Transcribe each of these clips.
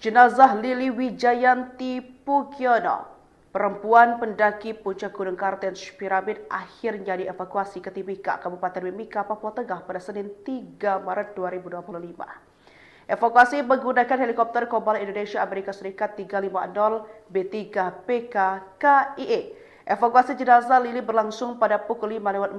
Jenazah Lili Wijayanti Pugiono, perempuan pendaki puncak Gunung Kartens Piramid, akhirnya dievakuasi ke Timika, Kabupaten Mimika, Papua Tengah pada Senin 3 Maret 2025. Evakuasi menggunakan helikopter Kobal Indonesia Amerika Serikat 350 B3 PK KIE. Evakuasi jenazah Lili berlangsung pada pukul 5.40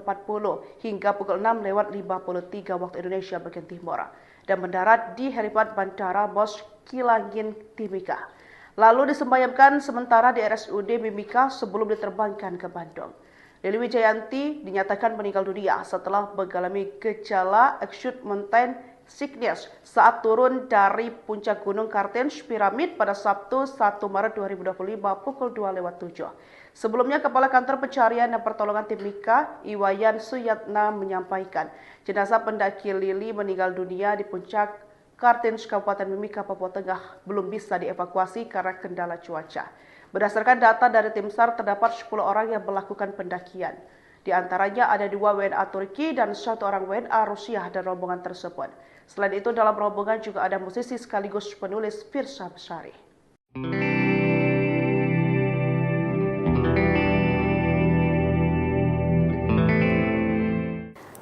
hingga pukul 6.53 waktu Indonesia bagian Timur dan mendarat di helipad Bandara Mos Kilangin, Timika. Lalu disemayamkan sementara di RSUD Mimika sebelum diterbangkan ke Bandung. Lili Wijayanti dinyatakan meninggal dunia setelah mengalami gejala acute mountain sickness saat turun dari puncak Gunung Kartens Piramid pada Sabtu 1 Maret 2025 pukul 2.07. Sebelumnya, Kepala Kantor Pencarian dan Pertolongan Timika, Iwayan Suyatna, menyampaikan jenazah pendaki Lili meninggal dunia di puncak Kartens Kabupaten Mimika, Papua Tengah belum bisa dievakuasi karena kendala cuaca. Berdasarkan data dari tim SAR, terdapat 10 orang yang melakukan pendakian. Di antaranya ada 2 WNA Turki dan 1 orang WNA Rusia dan rombongan tersebut. Selain itu, dalam rombongan juga ada musisi sekaligus penulis Firsa Besari.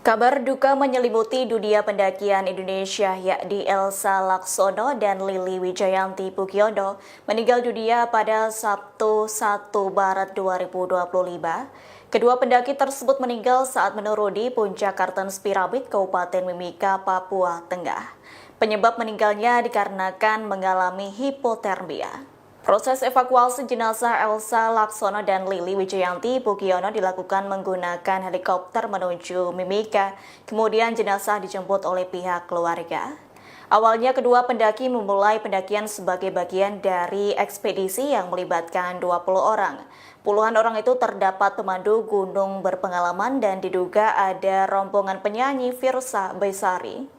Kabar duka menyelimuti dunia pendakian Indonesia, yakni Elsa Laksono dan Lili Wijayanti Pugiono meninggal dunia pada Sabtu 1 Maret 2025. Kedua pendaki tersebut meninggal saat menuruni puncak Kartens Piramid, Kabupaten Mimika, Papua Tengah. Penyebab meninggalnya dikarenakan mengalami hipotermia. Proses evakuasi jenazah Elsa Laksono dan Lili Wijayanti Pugiono dilakukan menggunakan helikopter menuju Mimika, kemudian jenazah dijemput oleh pihak keluarga. Awalnya kedua pendaki memulai pendakian sebagai bagian dari ekspedisi yang melibatkan 20 orang. Puluhan orang itu terdapat pemandu gunung berpengalaman dan diduga ada rombongan penyanyi Firsa Besari.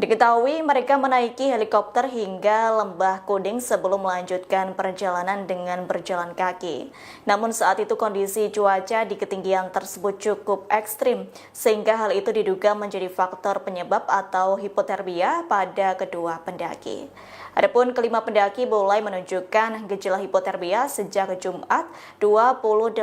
Diketahui mereka menaiki helikopter hingga Lembah Kuding sebelum melanjutkan perjalanan dengan berjalan kaki. Namun saat itu kondisi cuaca di ketinggian tersebut cukup ekstrim, sehingga hal itu diduga menjadi faktor penyebab atau hipotermia pada kedua pendaki. Adapun kelima pendaki mulai menunjukkan gejala hipotermia sejak Jumat 28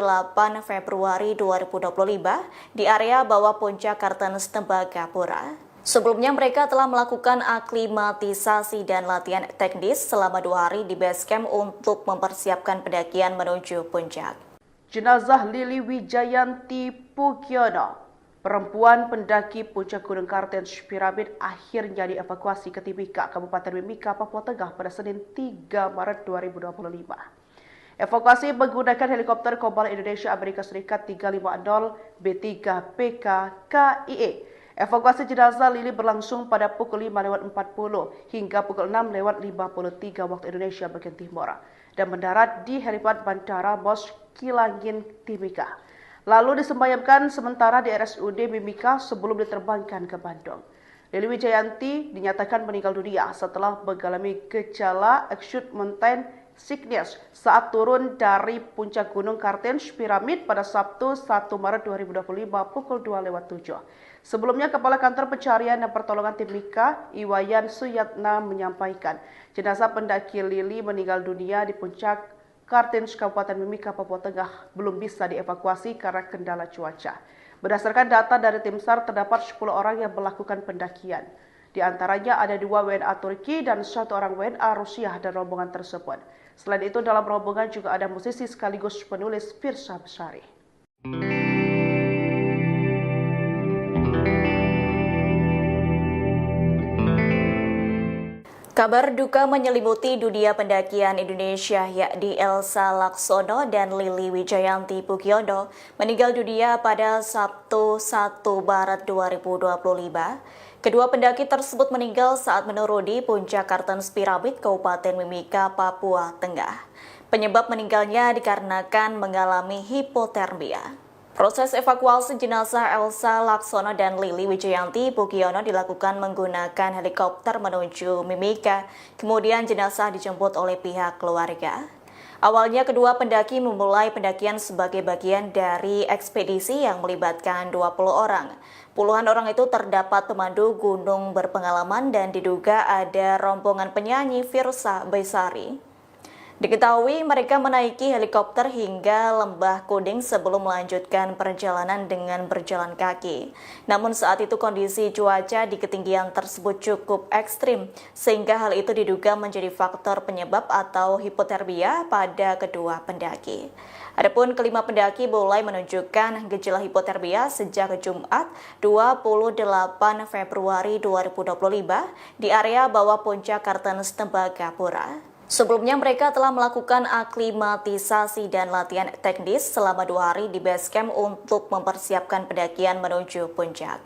Februari 2025 di area bawah puncak Kartens Tembagapura. Sebelumnya mereka telah melakukan aklimatisasi dan latihan teknis selama 2 hari di base camp untuk mempersiapkan pendakian menuju puncak. Jenazah Lili Wijayanti Pugiono, perempuan pendaki puncak Gunung Kartens Piramid, akhirnya dievakuasi ke Timika, Kabupaten Mimika, Papua Tengah pada Senin 3 Maret 2025. Evakuasi menggunakan helikopter Kobal Indonesia Amerika Serikat 350 B3 PK KIE. Evakuasi jenazah Lili berlangsung pada pukul 5.40 hingga pukul 6.53 waktu Indonesia bagian Timur dan mendarat di helipad Bandara Mos Kilangin, Timika. Lalu disemayamkan sementara di RSUD Mimika sebelum diterbangkan ke Bandung. Lili Wijayanti dinyatakan meninggal dunia setelah mengalami gejala acute mountain sickness saat turun dari puncak Gunung Kartens Piramid pada Sabtu 1 Maret 2025 pukul 2.07. Sebelumnya, Kepala Kantor Pencarian dan Pertolongan Timika, Iwayan Suyatna, menyampaikan jenazah pendaki Lili meninggal dunia di puncak Kartens Kabupaten Mimika, Papua Tengah belum bisa dievakuasi karena kendala cuaca. Berdasarkan data dari tim SAR, terdapat 10 orang yang melakukan pendakian. Di antaranya ada 2 WNA Turki dan 1 orang WNA Rusia dan rombongan tersebut. Selain itu, dalam rombongan juga ada musisi sekaligus penulis Firsa Besari. Kabar duka menyelimuti dunia pendakian Indonesia, yakni Elsa Laksono dan Lili Wijayanti Pugiono meninggal dunia pada Sabtu 1 Maret 2025. Kedua pendaki tersebut meninggal saat menuruni puncak Kartens Piramid, Kabupaten Mimika, Papua Tengah. Penyebab meninggalnya dikarenakan mengalami hipotermia. Proses evakuasi jenazah Elsa Laksono dan Lili Wijayanti Pugiono dilakukan menggunakan helikopter menuju Mimika, kemudian jenazah dijemput oleh pihak keluarga. Awalnya kedua pendaki memulai pendakian sebagai bagian dari ekspedisi yang melibatkan 20 orang. Puluhan orang itu terdapat pemandu gunung berpengalaman dan diduga ada rombongan penyanyi Firsa Besari. Diketahui mereka menaiki helikopter hingga Lembah Kuding sebelum melanjutkan perjalanan dengan berjalan kaki. Namun saat itu kondisi cuaca di ketinggian tersebut cukup ekstrim, sehingga hal itu diduga menjadi faktor penyebab atau hipotermia pada kedua pendaki. Adapun kelima pendaki mulai menunjukkan gejala hipotermia sejak Jumat 28 Februari 2025 di area bawah puncak Kartens Tembagapura. Sebelumnya mereka telah melakukan aklimatisasi dan latihan teknis selama 2 hari di base camp untuk mempersiapkan pendakian menuju puncak.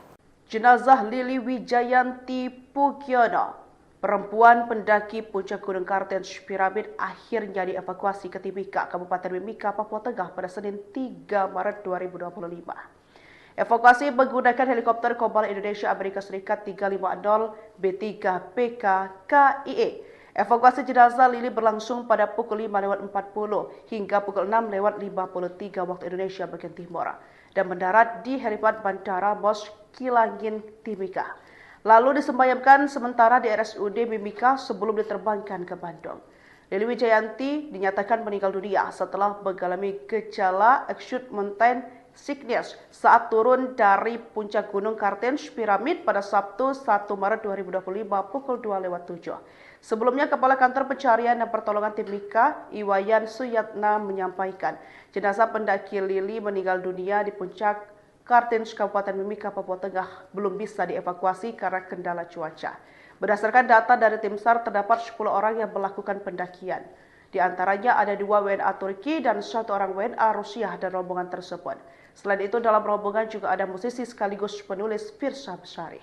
Jenazah Lili Wijayanti Pugiono, perempuan pendaki puncak Gunung Kartens Piramid, akhirnya dievakuasi ke Timika, Kabupaten Mimika, Papua Tengah pada Senin 3 Maret 2025. Evakuasi menggunakan helikopter Kobal Indonesia Amerika Serikat 350 B3PK KIE. Evakuasi jenazah Lili berlangsung pada pukul 5:40 hingga pukul 6:53 waktu Indonesia bagian timur dan mendarat di helipad Bandara Mos Kilangin, Timika. Lalu disemayamkan sementara di RSUD Mimika sebelum diterbangkan ke Bandung. Lili Wijayanti dinyatakan meninggal dunia setelah mengalami gejala acute mountain sickness saat turun dari puncak Gunung Kartens Piramid pada Sabtu 1 Maret 2025 pukul 2:07. Sebelumnya, Kepala Kantor Pencarian dan Pertolongan Timika, Iwayan Suyatna, menyampaikan jenazah pendaki Lili meninggal dunia di puncak Kartens Kabupaten Mimika, Papua Tengah belum bisa dievakuasi karena kendala cuaca. Berdasarkan data dari tim SAR, terdapat 10 orang yang melakukan pendakian. Di antaranya ada 2 WNA Turki dan 1 orang WNA Rusia dan rombongan tersebut. Selain itu, dalam rombongan juga ada musisi sekaligus penulis Firsa Besari.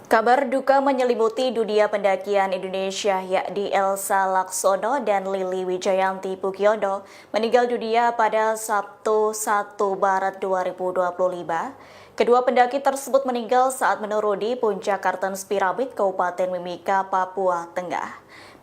Kabar duka menyelimuti dunia pendakian Indonesia, yakni Elsa Laksono dan Lili Wijayanti Pugiono meninggal dunia pada Sabtu 1 Maret 2025. Kedua pendaki tersebut meninggal saat menuruni puncak Kartens Piramid, Kabupaten Mimika, Papua Tengah.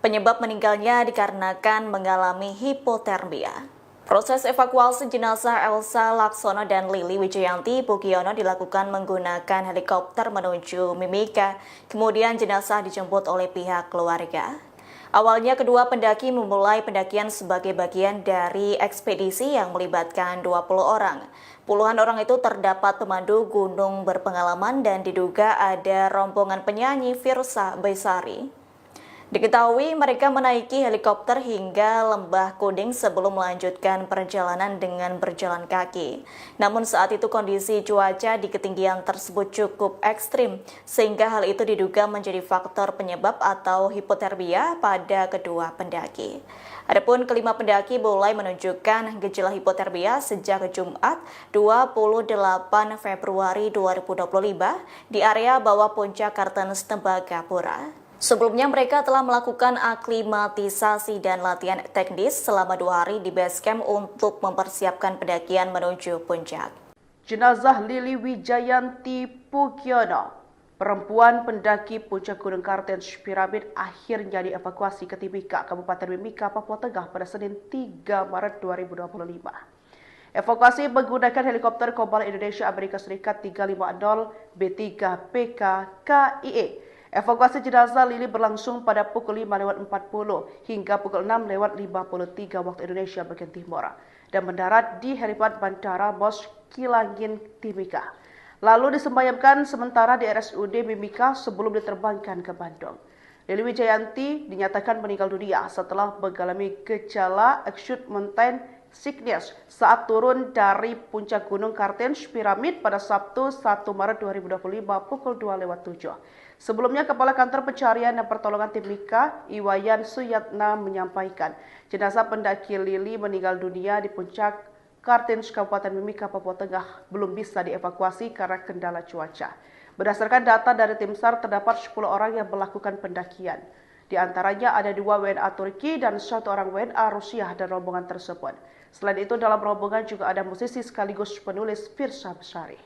Penyebab meninggalnya dikarenakan mengalami hipotermia. Proses evakuasi jenazah Elsa Laksono dan Lili Wijayanti Pugiono dilakukan menggunakan helikopter menuju Mimika, kemudian jenazah dijemput oleh pihak keluarga. Awalnya kedua pendaki memulai pendakian sebagai bagian dari ekspedisi yang melibatkan 20 orang. Puluhan orang itu terdapat pemandu gunung berpengalaman dan diduga ada rombongan penyanyi Firsa Besari. Diketahui mereka menaiki helikopter hingga Lembah Kuding sebelum melanjutkan perjalanan dengan berjalan kaki. Namun saat itu kondisi cuaca di ketinggian tersebut cukup ekstrim, sehingga hal itu diduga menjadi faktor penyebab atau hipotermia pada kedua pendaki. Adapun kelima pendaki mulai menunjukkan gejala hipotermia sejak Jumat 28 Februari 2025 di area bawah puncak Kartens Tembagapura. Sebelumnya mereka telah melakukan aklimatisasi dan latihan teknis selama 2 hari di base camp untuk mempersiapkan pendakian menuju puncak. Jenazah Lili Wijayanti Pugiono, perempuan pendaki puncak Gunung Kartens Piramid, akhirnya dievakuasi ke Timika, Kabupaten Mimika, Papua Tengah pada Senin 3 Maret 2025. Evakuasi menggunakan helikopter Kobal Indonesia Amerika Serikat 350 B3PK KIE. Evakuasi jenazah Lili berlangsung pada pukul 5:40 hingga pukul 6:53 waktu Indonesia bagian timur dan mendarat di helipad Bandara Mos Kilangin, Timika. Lalu disemayamkan sementara di RSUD Mimika sebelum diterbangkan ke Bandung. Lili Wijayanti dinyatakan meninggal dunia setelah mengalami gejala acute mountain sickness saat turun dari puncak Gunung Kartens Piramid pada Sabtu 1 Maret 2025 pukul 2:07. Sebelumnya, Kepala Kantor Pencarian dan Pertolongan Timika, Iwayan Suyatna, menyampaikan jenazah pendaki Lili meninggal dunia di puncak Kartens Kabupaten Mimika, Papua Tengah belum bisa dievakuasi karena kendala cuaca. Berdasarkan data dari tim SAR, terdapat 10 orang yang melakukan pendakian. Di antaranya ada 2 WNA Turki dan 1 orang WNA Rusia dan rombongan tersebut. Selain itu, dalam rombongan juga ada musisi sekaligus penulis Firsa Besari.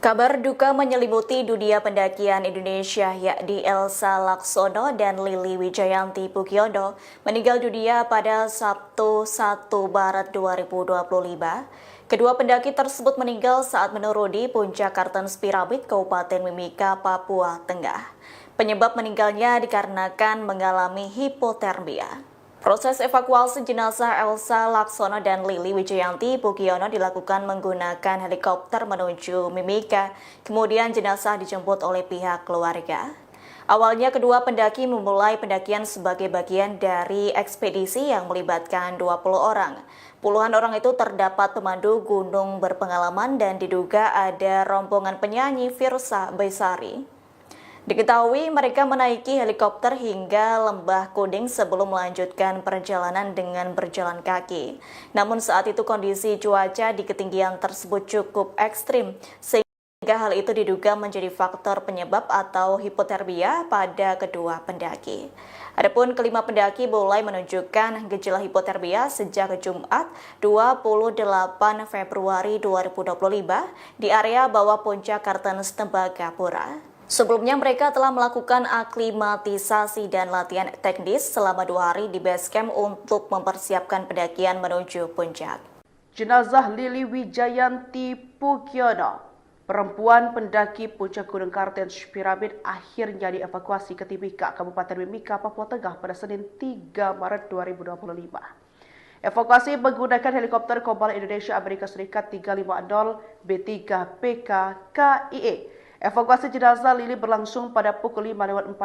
Kabar duka menyelimuti dunia pendakian Indonesia yakni Elsa Laksono dan Lili Wijayanti Pugiono meninggal dunia pada Sabtu 1 Maret 2025. Kedua pendaki tersebut meninggal saat menuruni puncak Kartens Piramid Kabupaten Mimika, Papua Tengah. Penyebab meninggalnya dikarenakan mengalami hipotermia. Proses evakuasi jenazah Elsa Laksono dan Lili Wijayanti Pugiono dilakukan menggunakan helikopter menuju Mimika, kemudian jenazah dijemput oleh pihak keluarga. Awalnya kedua pendaki memulai pendakian sebagai bagian dari ekspedisi yang melibatkan 20 orang. Puluhan orang itu terdapat pemandu gunung berpengalaman dan diduga ada rombongan penyanyi Firsa Besari. Diketahui mereka menaiki helikopter hingga Lembah Kuning sebelum melanjutkan perjalanan dengan berjalan kaki. Namun saat itu kondisi cuaca di ketinggian tersebut cukup ekstrim, sehingga hal itu diduga menjadi faktor penyebab atau hipotermia pada kedua pendaki. Adapun kelima pendaki mulai menunjukkan gejala hipotermia sejak Jumat 28 Februari 2025 di area bawah puncak Kartens Tembagapura. Sebelumnya mereka telah melakukan aklimatisasi dan latihan teknis selama 2 hari di base camp untuk mempersiapkan pendakian menuju puncak. Jenazah Lili Wijayanti Pugiono, perempuan pendaki puncak Gunung Kartens Piramid, akhirnya dievakuasi ke Timika, Kabupaten Mimika, Papua Tengah pada Senin 3 Maret 2025. Evakuasi menggunakan helikopter Kobal Indonesia Amerika Serikat 350 B3PK KIE. Evakuasi jenazah Lili berlangsung pada pukul 5.40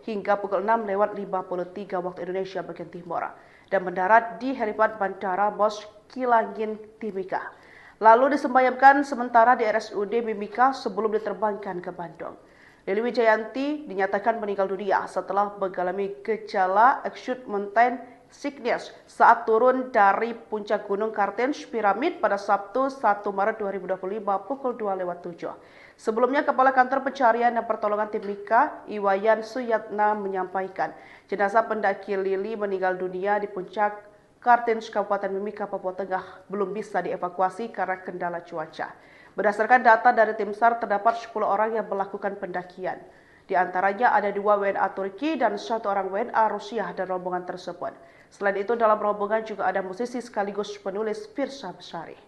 hingga pukul 6.53 waktu Indonesia bagian Timur dan mendarat di helipad Bandara Mos Kilangin, Timika. Lalu disemayamkan sementara di RSUD Mimika sebelum diterbangkan ke Bandung. Lili Wijayanti dinyatakan meninggal dunia setelah mengalami gejala acute mountain sickness saat turun dari puncak Gunung Kartens Piramid pada Sabtu 1 Maret 2025 pukul 2.07. Sebelumnya, Kepala Kantor Pencarian dan Pertolongan Timika, Iwayan Suyatna, menyampaikan jenazah pendaki Lili meninggal dunia di puncak Kartens Kabupaten Mimika, Papua Tengah belum bisa dievakuasi karena kendala cuaca. Berdasarkan data dari tim SAR, terdapat 10 orang yang melakukan pendakian. Di antaranya ada 2 WNA Turki dan 1 orang WNA Rusia dan rombongan tersebut. Selain itu, dalam rombongan juga ada musisi sekaligus penulis Firsa Besari.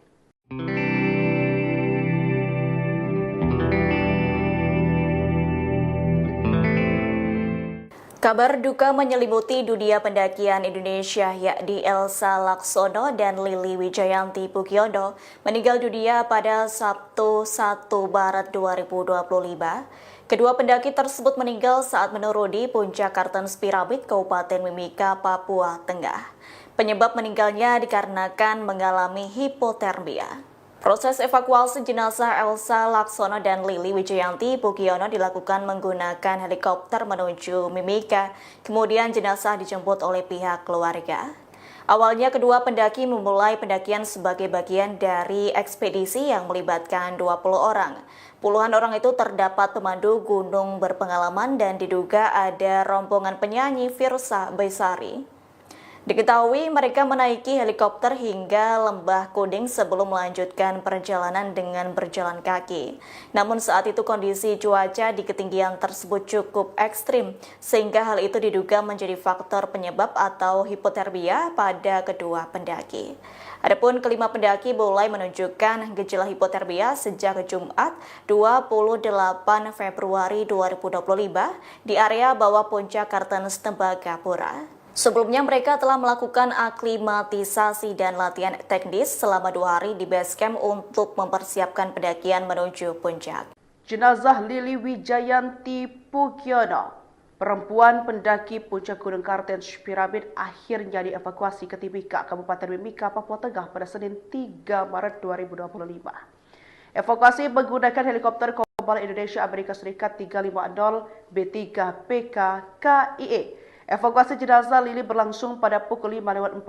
Kabar duka menyelimuti dunia pendakian Indonesia yakni Elsa Laksono dan Lili Wijayanti Pugiono meninggal dunia pada Sabtu 1 Maret 2025. Kedua pendaki tersebut meninggal saat menuruni puncak Kartens Piramid Kabupaten Mimika, Papua Tengah. Penyebab meninggalnya dikarenakan mengalami hipotermia. Proses evakuasi jenazah Elsa Laksono dan Lili Wijayanti Pugiono dilakukan menggunakan helikopter menuju Mimika, kemudian jenazah dijemput oleh pihak keluarga. Awalnya kedua pendaki memulai pendakian sebagai bagian dari ekspedisi yang melibatkan 20 orang. Puluhan orang itu terdapat pemandu gunung berpengalaman dan diduga ada rombongan penyanyi Firsa Besari. Diketahui mereka menaiki helikopter hingga Lembah Kuning sebelum melanjutkan perjalanan dengan berjalan kaki. Namun saat itu kondisi cuaca di ketinggian tersebut cukup ekstrim, sehingga hal itu diduga menjadi faktor penyebab atau hipotermia pada kedua pendaki. Adapun kelima pendaki mulai menunjukkan gejala hipotermia sejak Jumat 28 Februari 2025 di area bawah puncak Kartens Tembagapura. Sebelumnya mereka telah melakukan aklimatisasi dan latihan teknis selama 2 hari di base camp untuk mempersiapkan pendakian menuju puncak. Jenazah Lili Wijayanti Pugiono, perempuan pendaki puncak Gunung Kartens Piramid, akhirnya dievakuasi ke Timika, Kabupaten Mimika, Papua Tengah pada Senin 3 Maret 2025. Evakuasi menggunakan helikopter Kobal Indonesia Amerika Serikat 350 B3PK KIE. Evakuasi jenazah Lili berlangsung pada pukul 5.40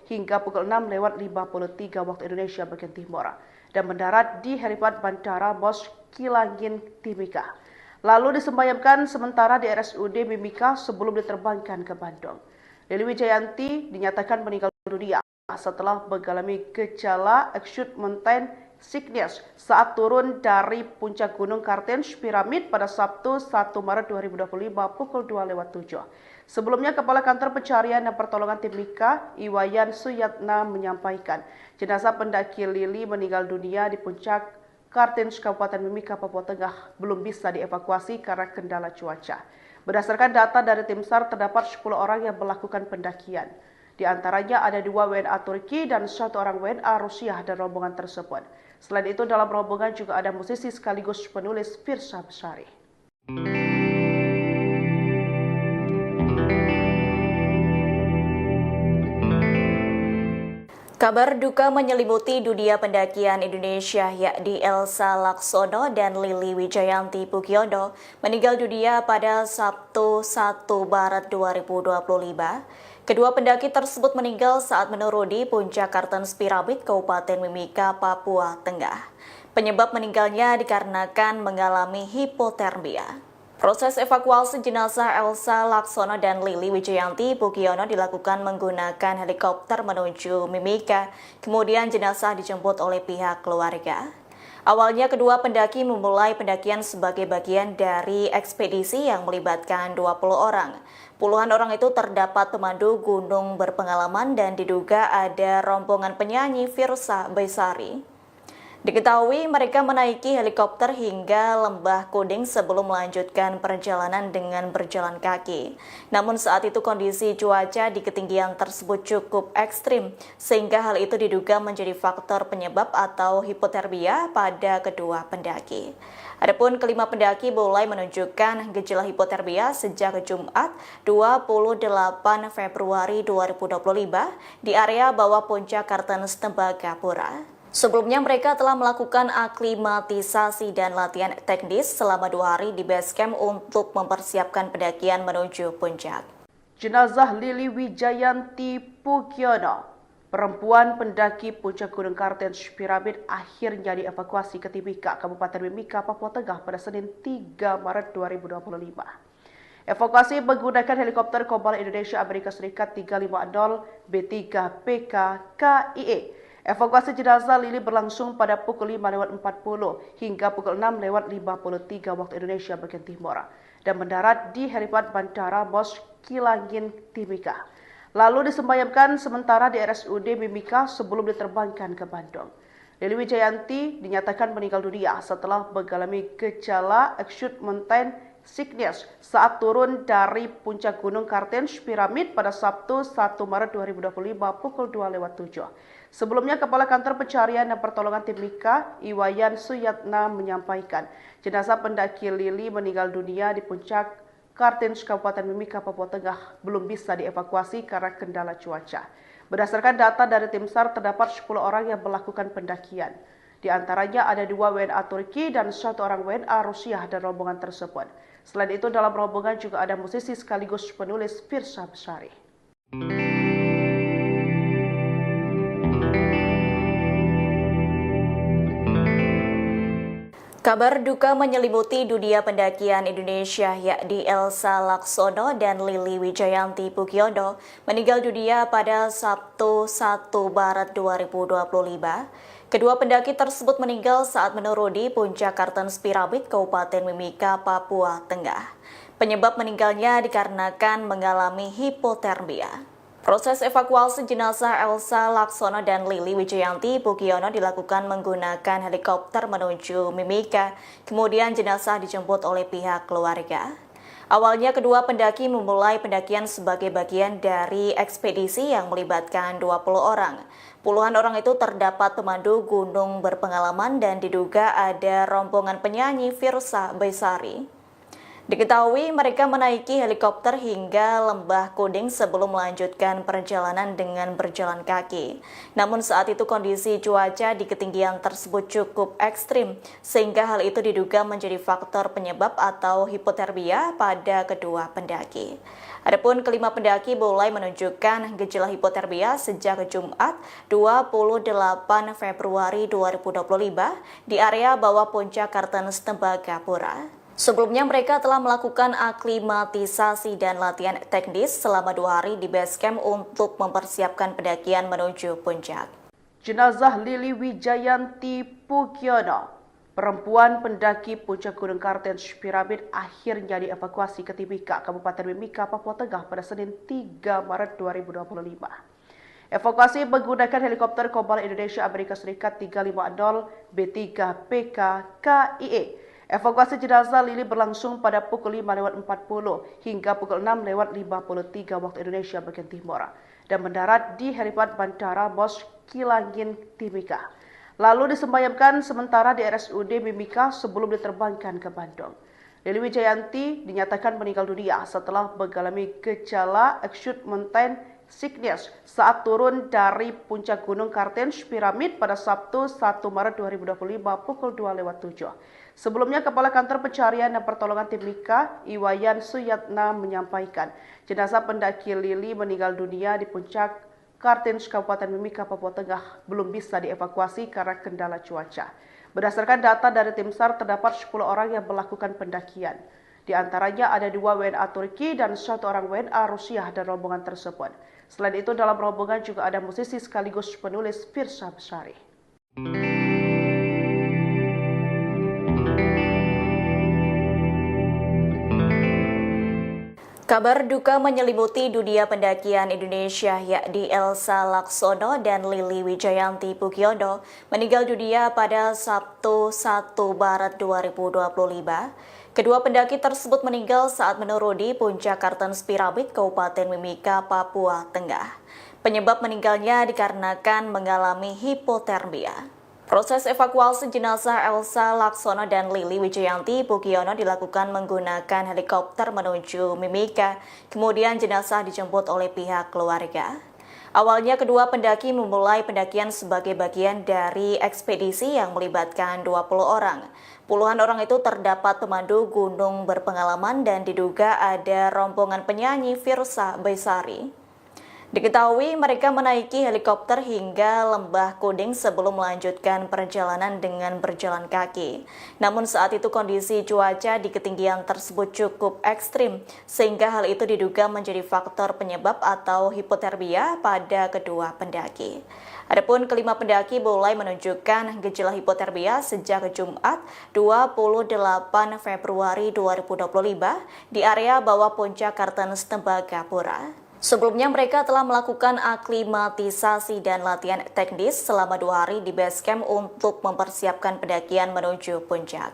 hingga pukul 6.53 waktu Indonesia bagian Timur dan mendarat di helipad Bandara Mos Kilangin, Timika. Lalu disemayamkan sementara di RSUD Mimika sebelum diterbangkan ke Bandung. Lili Wijayanti dinyatakan meninggal dunia setelah mengalami gejala acute mountain sickness saat turun dari puncak Gunung Kartens Piramid pada Sabtu 1 Maret 2025 pukul 2:07. Sebelumnya, Kepala Kantor Pencarian dan Pertolongan Timika, Iwayan Suyatna menyampaikan, jenazah pendaki Lili meninggal dunia di puncak Kartens Kabupaten Mimika, Papua Tengah belum bisa dievakuasi karena kendala cuaca. Berdasarkan data dari tim SAR, terdapat 10 orang yang melakukan pendakian. Di antaranya ada 2 WNA Turki dan 1 orang WNA Rusia dan rombongan tersebut. Selain itu, dalam rombongan juga ada musisi sekaligus penulis Firsa Besari. Kabar duka menyelimuti dunia pendakian Indonesia, yakni Elsa Laksono dan Lili Wijayanti Pugiono meninggal dunia pada Sabtu 1 Maret 2025. Kedua pendaki tersebut meninggal saat menuruni puncak Kartens Piramid Kabupaten Mimika, Papua Tengah. Penyebab meninggalnya dikarenakan mengalami hipotermia. Proses evakuasi jenazah Elsa Laksono dan Lili Wijayanti Pugiono dilakukan menggunakan helikopter menuju Mimika, kemudian jenazah dijemput oleh pihak keluarga. Awalnya kedua pendaki memulai pendakian sebagai bagian dari ekspedisi yang melibatkan 20 orang. Puluhan orang itu terdapat pemandu gunung berpengalaman dan diduga ada rombongan penyanyi Firsa Besari. Diketahui mereka menaiki helikopter hingga Lembah Kuding sebelum melanjutkan perjalanan dengan berjalan kaki. Namun saat itu kondisi cuaca di ketinggian tersebut cukup ekstrim, sehingga hal itu diduga menjadi faktor penyebab atau hipotermia pada kedua pendaki. Adapun kelima pendaki mulai menunjukkan gejala hipotermia sejak Jumat 28 Februari 2025 di area bawah puncak Kartens Tembagapura. Sebelumnya mereka telah melakukan aklimatisasi dan latihan teknis selama 2 hari di base camp untuk mempersiapkan pendakian menuju puncak. Jenazah Lili Wijayanti Pugiono, perempuan pendaki puncak Gunung Kartens Piramid, akhirnya dievakuasi ke Timika, Kabupaten Mimika, Papua Tengah pada Senin 3 Maret 2025. Evakuasi menggunakan helikopter Kombala Indonesia Amerika Serikat 350 B3PK KIE. Evakuasi jenazah Lili berlangsung pada pukul 5:40 hingga pukul 6:53 waktu Indonesia bagian timur dan mendarat di helipad Bandara Mos Kilangin, Timika. Lalu disemayamkan sementara di RSUD Mimika sebelum diterbangkan ke Bandung. Lili Wijayanti dinyatakan meninggal dunia setelah mengalami gejala acute mountain sickness saat turun dari puncak Gunung Kartens Piramid pada Sabtu 1 Maret 2025 pukul 2:07. Sebelumnya, Kepala Kantor Pencarian dan Pertolongan Timika, Iwayan Suyatna menyampaikan, jenazah pendaki Lili meninggal dunia di puncak Kartens Kabupaten Mimika, Papua Tengah belum bisa dievakuasi karena kendala cuaca. Berdasarkan data dari tim SAR, terdapat 10 orang yang melakukan pendakian. Di antaranya ada 2 WNA Turki dan 1 orang WNA Rusia dan rombongan tersebut. Selain itu, dalam rombongan juga ada musisi sekaligus penulis Firsa Besari. Kabar duka menyelimuti dunia pendakian Indonesia, yakni Elsa Laksono dan Lili Wijayanti Pugiono meninggal dunia pada Sabtu 1 Maret 2025. Kedua pendaki tersebut meninggal saat menuruni puncak Kartens Piramid Kabupaten Mimika, Papua Tengah. Penyebab meninggalnya dikarenakan mengalami hipotermia. Proses evakuasi jenazah Elsa Laksono dan Lili Wijayanti Pugiono dilakukan menggunakan helikopter menuju Mimika, kemudian jenazah dijemput oleh pihak keluarga. Awalnya kedua pendaki memulai pendakian sebagai bagian dari ekspedisi yang melibatkan 20 orang. Puluhan orang itu terdapat pemandu gunung berpengalaman dan diduga ada rombongan penyanyi Firsa Besari. Diketahui mereka menaiki helikopter hingga Lembah Kuding sebelum melanjutkan perjalanan dengan berjalan kaki. Namun saat itu kondisi cuaca di ketinggian tersebut cukup ekstrim, sehingga hal itu diduga menjadi faktor penyebab atau hipotermia pada kedua pendaki. Adapun kelima pendaki mulai menunjukkan gejala hipotermia sejak Jumat 28 Februari 2025 di area bawah puncak Kartens Tembagapura. Sebelumnya mereka telah melakukan aklimatisasi dan latihan teknis selama 2 hari di base camp untuk mempersiapkan pendakian menuju puncak. Jenazah Lili Wijayanti Pugiono, perempuan pendaki puncak Gunung Kartens Piramid, akhirnya dievakuasi ke Timika, Kabupaten Mimika, Papua Tengah pada Senin 3 Maret 2025. Evakuasi menggunakan helikopter Kobal Indonesia Amerika Serikat 350 B3PK KIE. Evakuasi jenazah Lili berlangsung pada pukul 5.40 hingga pukul 6.53 waktu Indonesia bagian Timur dan mendarat di helipad Bandara Mos Kilangin, Timika. Lalu disemayamkan sementara di RSUD Mimika sebelum diterbangkan ke Bandung. Lili Wijayanti dinyatakan meninggal dunia setelah mengalami gejala acute mountain sickness saat turun dari puncak Gunung Kartens Piramid pada Sabtu 1 Maret 2025 pukul 2.07. Sebelumnya, Kepala Kantor Pencarian dan Pertolongan Timika, Iwayan Suyatna, menyampaikan jenazah pendaki Lili meninggal dunia di puncak Kartens Kabupaten Mimika, Papua Tengah belum bisa dievakuasi karena kendala cuaca. Berdasarkan data dari tim SAR, terdapat 10 orang yang melakukan pendakian. Di antaranya ada 2 WNA Turki dan 1 orang WNA Rusia dan rombongan tersebut. Selain itu, dalam rombongan juga ada musisi sekaligus penulis Firsa Besari. Kabar duka menyelimuti dunia pendakian Indonesia, yakni Elsa Laksono dan Lili Wijayanti Pugiono meninggal dunia pada Sabtu 1 Maret 2025. Kedua pendaki tersebut meninggal saat menuruni puncak Kartens Piramid, Kabupaten Mimika, Papua Tengah. Penyebab meninggalnya dikarenakan mengalami hipotermia. Proses evakuasi jenazah Elsa Laksono dan Lili Wijayanti Pugiono dilakukan menggunakan helikopter menuju Mimika, kemudian jenazah dijemput oleh pihak keluarga. Awalnya kedua pendaki memulai pendakian sebagai bagian dari ekspedisi yang melibatkan 20 orang. Puluhan orang itu terdapat pemandu gunung berpengalaman dan diduga ada rombongan penyanyi Firsa Besari. Diketahui mereka menaiki helikopter hingga Lembah Kuding sebelum melanjutkan perjalanan dengan berjalan kaki. Namun saat itu kondisi cuaca di ketinggian tersebut cukup ekstrim, sehingga hal itu diduga menjadi faktor penyebab atau hipotermia pada kedua pendaki. Adapun kelima pendaki mulai menunjukkan gejala hipotermia sejak Jumat 28 Februari 2025 di area bawah puncak Kartens Tembagapura. Sebelumnya mereka telah melakukan aklimatisasi dan latihan teknis selama 2 hari di base camp untuk mempersiapkan pendakian menuju puncak.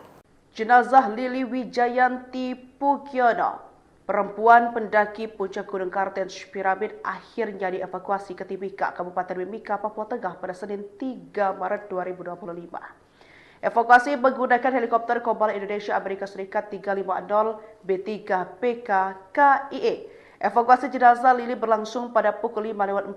Jenazah Lili Wijayanti Pugiono, perempuan pendaki puncak Gunung Kartens Piramid, akhirnya dievakuasi ke Timika, Kabupaten Mimika, Papua Tengah pada Senin 3 Maret 2025. Evakuasi menggunakan helikopter Kobal Indonesia Amerika Serikat 350 B3PK KIE. Evakuasi jenazah Lili berlangsung pada pukul 5.40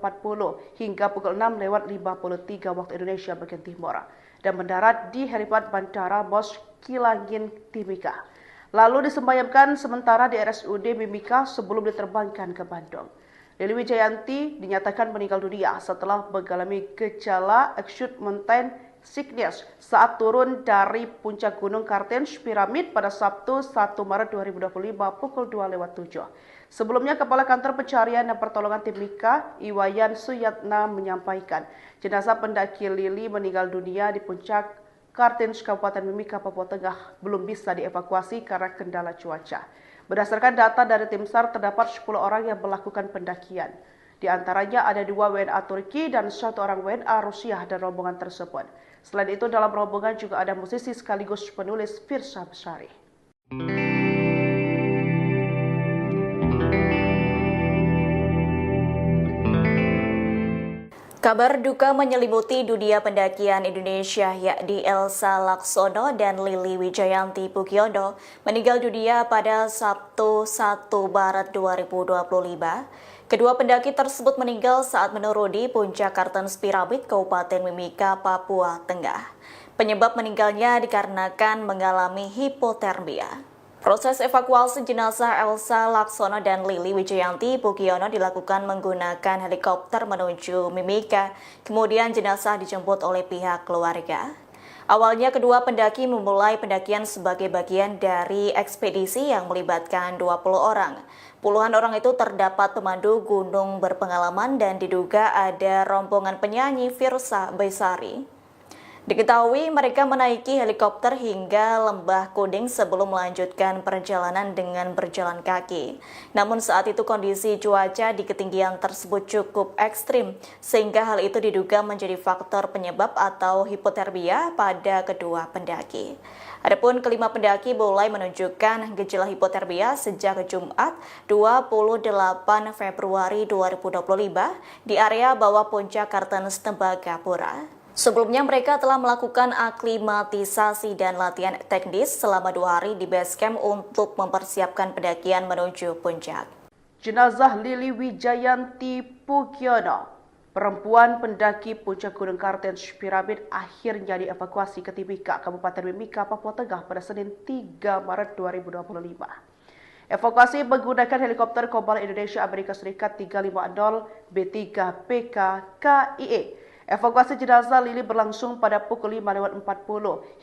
hingga pukul 6.53 waktu Indonesia bagian Timur dan mendarat di helipad Bandara Mos Kilangin, Timika. Lalu disemayamkan sementara di RSUD Mimika sebelum diterbangkan ke Bandung. Lili Wijayanti dinyatakan meninggal dunia setelah mengalami gejala acute mountain sickness saat turun dari puncak Gunung Kartens Piramid pada Sabtu 1 Maret 2025 pukul 2.07. Sebelumnya, Kepala Kantor Pencarian dan Pertolongan Timika, Iwayan Suyatna, menyampaikan jenazah pendaki Lili meninggal dunia di puncak Kartens Kabupaten Mimika, Papua Tengah belum bisa dievakuasi karena kendala cuaca. Berdasarkan data dari tim SAR, terdapat 10 orang yang melakukan pendakian. Di antaranya ada 2 WNA Turki dan 1 orang WNA Rusia dan rombongan tersebut. Selain itu, dalam rombongan juga ada musisi sekaligus penulis Firsa Besari. Kabar duka menyelimuti dunia pendakian Indonesia, yakni Elsa Laksono dan Lili Wijayanti Pugiono meninggal dunia pada Sabtu 1 Maret 2025. Kedua pendaki tersebut meninggal saat menuruni puncak Kartens Piramid, Kabupaten Mimika, Papua Tengah. Penyebab meninggalnya dikarenakan mengalami hipotermia. Proses evakuasi jenazah Elsa Laksono dan Lili Wijayanti Pugiono dilakukan menggunakan helikopter menuju Mimika, kemudian jenazah dijemput oleh pihak keluarga. Awalnya kedua pendaki memulai pendakian sebagai bagian dari ekspedisi yang melibatkan 20 orang. Puluhan orang itu terdapat pemandu gunung berpengalaman dan diduga ada rombongan penyanyi Firsa Besari. Diketahui mereka menaiki helikopter hingga Lembah Kuding sebelum melanjutkan perjalanan dengan berjalan kaki. Namun saat itu kondisi cuaca di ketinggian tersebut cukup ekstrim, sehingga hal itu diduga menjadi faktor penyebab atau hipotermia pada kedua pendaki. Adapun kelima pendaki mulai menunjukkan gejala hipotermia sejak Jumat 28 Februari 2025 di area bawah puncak Kartens Tembagapura. Sebelumnya mereka telah melakukan aklimatisasi dan latihan teknis selama 2 hari di base camp untuk mempersiapkan pendakian menuju puncak. Jenazah Lili Wijayanti Pugiono, perempuan pendaki puncak Gunung Kartens Piramid, akhirnya dievakuasi ke Timika, Kabupaten Mimika, Papua Tengah pada Senin 3 Maret 2025. Evakuasi menggunakan helikopter Kobal Indonesia Amerika Serikat 350 B3PK KIE. Evakuasi jenazah Lili berlangsung pada pukul 5.40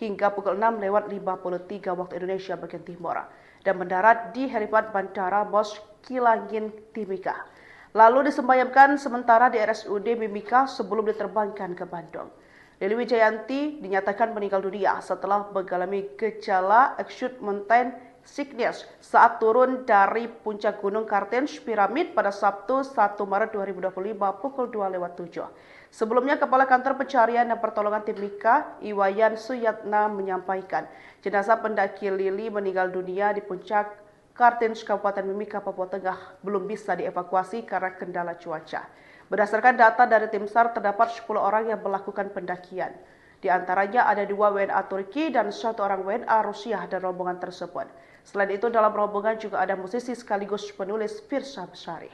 hingga pukul 6.53 waktu Indonesia bagian Timur dan mendarat di helipad Bandara Mos Kilangin, Timika. Lalu disemayamkan sementara di RSUD Mimika sebelum diterbangkan ke Bandung. Lili Wijayanti dinyatakan meninggal dunia setelah mengalami gejala acute mountain sickness saat turun dari puncak Gunung Kartens Piramid pada Sabtu 1 Maret 2025 pukul 2.07. Sebelumnya, Kepala Kantor Pencarian dan Pertolongan Timika, Iwayan Suyatna, menyampaikan jenazah pendaki Lili meninggal dunia di puncak Kartens Kabupaten Mimika, Papua Tengah belum bisa dievakuasi karena kendala cuaca. Berdasarkan data dari tim SAR, terdapat 10 orang yang melakukan pendakian. Di antaranya ada 2 WNA Turki dan 1 orang WNA Rusia dan rombongan tersebut. Selain itu, dalam rombongan juga ada musisi sekaligus penulis Firsa Besari.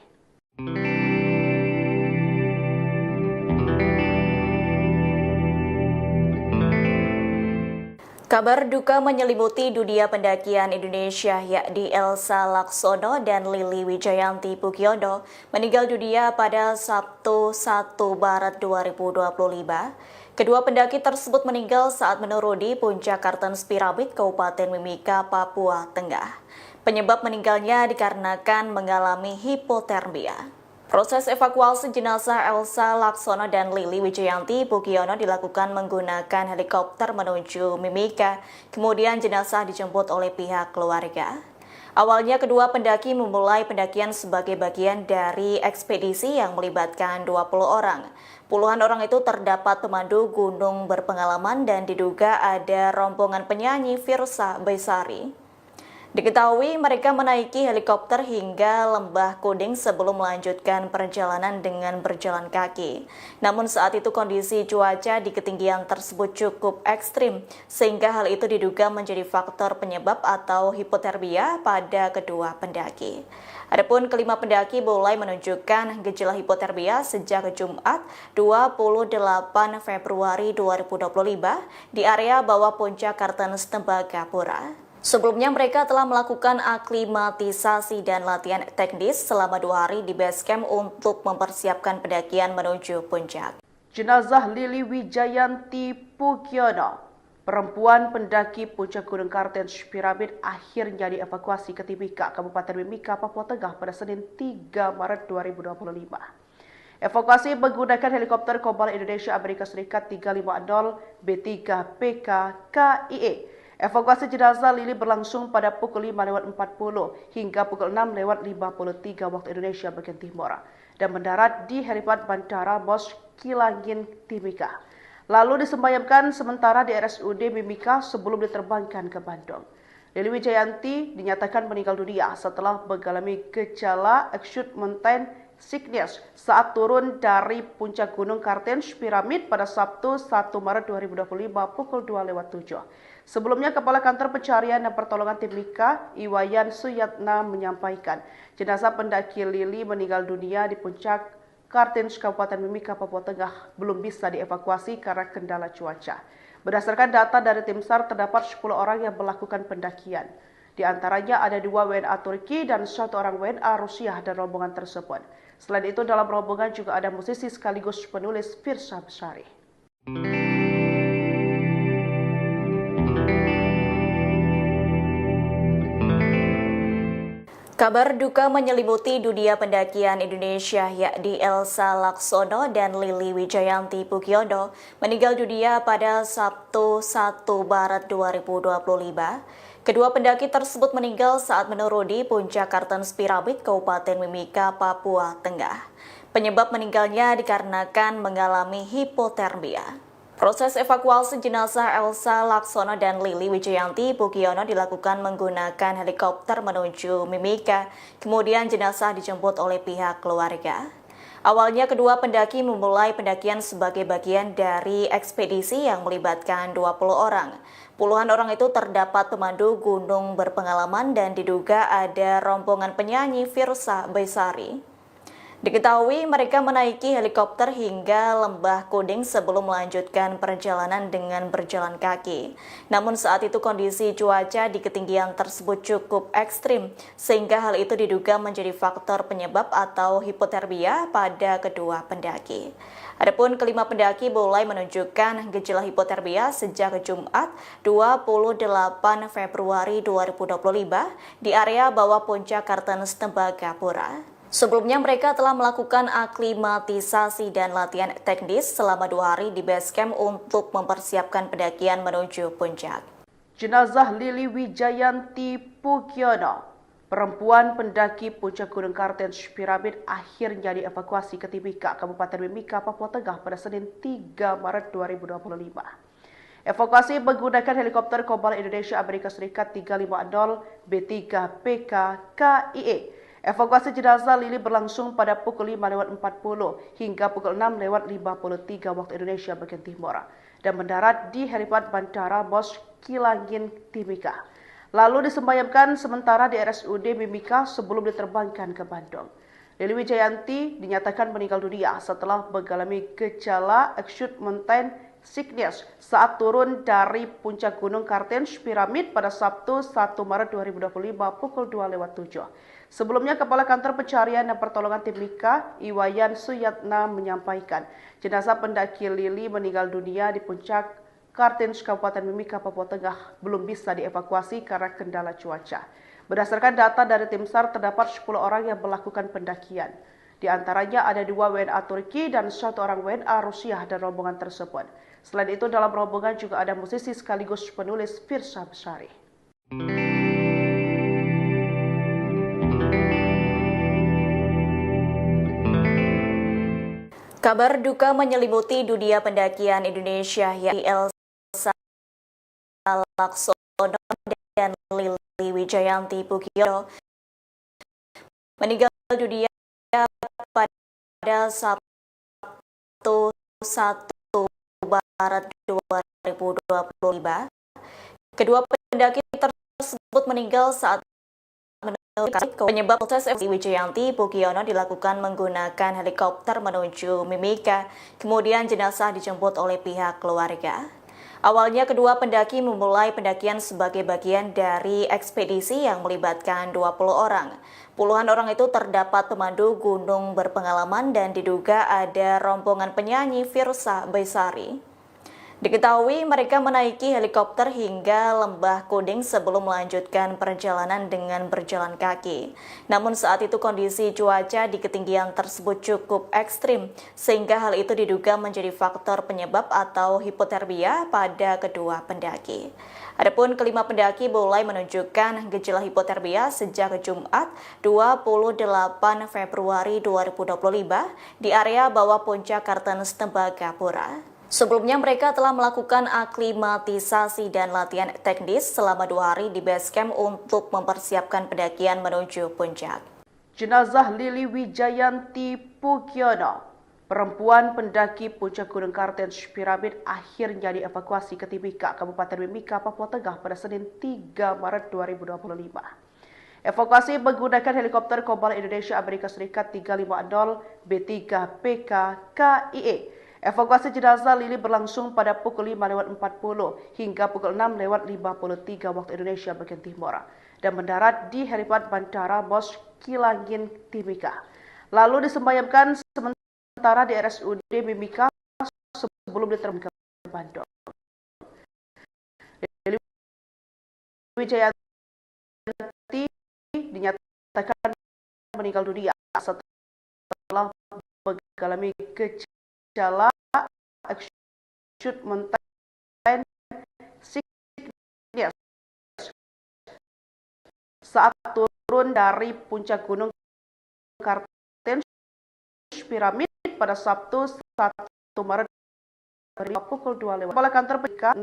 Kabar duka menyelimuti dunia pendakian Indonesia, yakni Elsa Laksono dan Lili Wijayanti Pugiono meninggal dunia pada Sabtu 1 Maret 2025. Kedua pendaki tersebut meninggal saat menuruni puncak Kartens Piramid, Kabupaten Mimika, Papua Tengah. Penyebab meninggalnya dikarenakan mengalami hipotermia. Proses evakuasi jenazah Elsa Laksono dan Lili Wijayanti Pugiono dilakukan menggunakan helikopter menuju Mimika, kemudian jenazah dijemput oleh pihak keluarga. Awalnya kedua pendaki memulai pendakian sebagai bagian dari ekspedisi yang melibatkan 20 orang. Puluhan orang itu terdapat pemandu gunung berpengalaman dan diduga ada rombongan penyanyi Firsa Besari. Diketahui mereka menaiki helikopter hingga Lembah Kuding sebelum melanjutkan perjalanan dengan berjalan kaki. Namun saat itu kondisi cuaca di ketinggian tersebut cukup ekstrim, sehingga hal itu diduga menjadi faktor penyebab atau hipotermia pada kedua pendaki. Adapun kelima pendaki mulai menunjukkan gejala hipotermia sejak Jumat 28 Februari 2025 di area bawah puncak Kartens Tembagapura. Sebelumnya mereka telah melakukan aklimatisasi dan latihan teknis selama 2 hari di base camp untuk mempersiapkan pendakian menuju puncak. Jenazah Lili Wijayanti Pugiono, perempuan pendaki puncak Gunung Kartens Piramid, akhirnya dievakuasi ke Timika, Kabupaten Mimika, Papua Tengah pada Senin 3 Maret 2025. Evakuasi menggunakan helikopter Kobal Indonesia Amerika Serikat 350 B3PK KIE. Evakuasi jenazah Lili berlangsung pada pukul 5.40 hingga pukul 6.53 waktu Indonesia bagian Timur dan mendarat di helipad Bandara Mos Kilangin, Timika. Lalu disemayamkan sementara di RSUD Mimika sebelum diterbangkan ke Bandung. Lili Wijayanti dinyatakan meninggal dunia setelah mengalami gejala acute mountain sickness saat turun dari puncak Gunung Kartens Piramid pada Sabtu 1 Maret 2025 pukul 2.07. Sebelumnya, Kepala Kantor Pencarian dan Pertolongan Timika, Iwayan Suyatna, menyampaikan jenazah pendaki Lili meninggal dunia di puncak Kartens Kabupaten Mimika, Papua Tengah belum bisa dievakuasi karena kendala cuaca. Berdasarkan data dari tim SAR, terdapat 10 orang yang melakukan pendakian. Di antaranya ada 2 WNA Turki dan 1 orang WNA Rusia dan rombongan tersebut. Selain itu, dalam rombongan juga ada musisi sekaligus penulis Firsa Besari. Kabar duka menyelimuti dunia pendakian Indonesia yakni Elsa Laksono dan Lili Wijayanti Pugiono meninggal dunia pada Sabtu 1 Maret 2025. Kedua pendaki tersebut meninggal saat menuruni puncak Kartens Piramid Kabupaten Mimika, Papua Tengah. Penyebab meninggalnya dikarenakan mengalami hipotermia. Proses evakuasi jenazah Elsa Laksono dan Lili Wijayanti Pugiono dilakukan menggunakan helikopter menuju Mimika, kemudian jenazah dijemput oleh pihak keluarga. Awalnya kedua pendaki memulai pendakian sebagai bagian dari ekspedisi yang melibatkan 20 orang. Puluhan orang itu terdapat pemandu gunung berpengalaman dan diduga ada rombongan penyanyi Firsa Besari. Diketahui mereka menaiki helikopter hingga Lembah Kuning sebelum melanjutkan perjalanan dengan berjalan kaki. Namun saat itu kondisi cuaca di ketinggian tersebut cukup ekstrim, sehingga hal itu diduga menjadi faktor penyebab atau hipotermia pada kedua pendaki. Adapun kelima pendaki mulai menunjukkan gejala hipotermia sejak Jumat 28 Februari 2025 di area bawah puncak Kartens Tembagapura. Sebelumnya mereka telah melakukan aklimatisasi dan latihan teknis selama 2 hari di base camp untuk mempersiapkan pendakian menuju puncak. Jenazah Lili Wijayanti Pugiono, perempuan pendaki puncak Gunung Kartens Piramid, akhirnya dievakuasi ke Timika, Kabupaten Mimika, Papua Tengah pada Senin 3 Maret 2025. Evakuasi menggunakan helikopter Kobal Indonesia Amerika Serikat 350 B3PK KIE. Evakuasi jenazah Lili berlangsung pada pukul 5.40 hingga pukul 6.53 waktu Indonesia bagian Timur dan mendarat di helipad Bandara Mos Kilangin, Timika. Lalu disemayamkan sementara di RSUD Mimika sebelum diterbangkan ke Bandung. Lili Wijayanti dinyatakan meninggal dunia setelah mengalami gejala acute mountain sickness saat turun dari puncak Gunung Kartens Piramid pada Sabtu 1 Maret 2025 pukul 2.07. Sebelumnya, Kepala Kantor Pencarian dan Pertolongan Timika, Iwayan Suyatna, menyampaikan jenazah pendaki Lili meninggal dunia di puncak Kartens Kabupaten Mimika, Papua Tengah belum bisa dievakuasi karena kendala cuaca. Berdasarkan data dari tim SAR, terdapat 10 orang yang melakukan pendakian. Di antaranya ada 2 WNA Turki dan 1 orang WNA Rusia dan rombongan tersebut. Selain itu, dalam rombongan juga ada musisi sekaligus penulis Firsa Besari. Kabar duka menyelimuti dunia pendakian Indonesia yakni Elsa Laksono dan Lili Wijayanti Pugiono meninggal dunia pada Sabtu 1 Maret 2025. Kedua pendaki tersebut meninggal saat penyebab proses evakuasi Wijayanti Pugiono dilakukan menggunakan helikopter menuju Mimika, kemudian jenazah dijemput oleh pihak keluarga. Awalnya kedua pendaki memulai pendakian sebagai bagian dari ekspedisi yang melibatkan 20 orang. Puluhan orang itu terdapat pemandu gunung berpengalaman dan diduga ada rombongan penyanyi Firsa Besari. Diketahui mereka menaiki helikopter hingga Lembah Kuning sebelum melanjutkan perjalanan dengan berjalan kaki. Namun saat itu kondisi cuaca di ketinggian tersebut cukup ekstrim, sehingga hal itu diduga menjadi faktor penyebab atau hipotermia pada kedua pendaki. Adapun kelima pendaki mulai menunjukkan gejala hipotermia sejak Jumat 28 Februari 2025 di area bawah puncak Kartens Tembagapura. Sebelumnya mereka telah melakukan aklimatisasi dan latihan teknis selama 2 hari di base camp untuk mempersiapkan pendakian menuju puncak. Jenazah Lili Wijayanti Pugiono, perempuan pendaki puncak Gunung Kartens Piramid, akhirnya dievakuasi ke Timika, Kabupaten Mimika, Papua Tengah pada Senin 3 Maret 2025. Evakuasi menggunakan helikopter Kobal Indonesia Amerika Serikat 350 B3PK KIE. Evakuasi jenazah Lili berlangsung pada pukul 5.40 hingga pukul 6.53 waktu Indonesia bagian Timur dan mendarat di helipad Bandara Mos Kilangin, Timika. Lalu disemayamkan sementara di RSUD Mimika sebelum diterbangkan ke Bandung. Lili Wijayanti dinyatakan dinyatakan meninggal dunia setelah mengalami gejala acute mountain sickness saat turun dari puncak gunung Kartens Piramid pada Sabtu 1 Maret pukul 2 lewat. Kepala kantor PK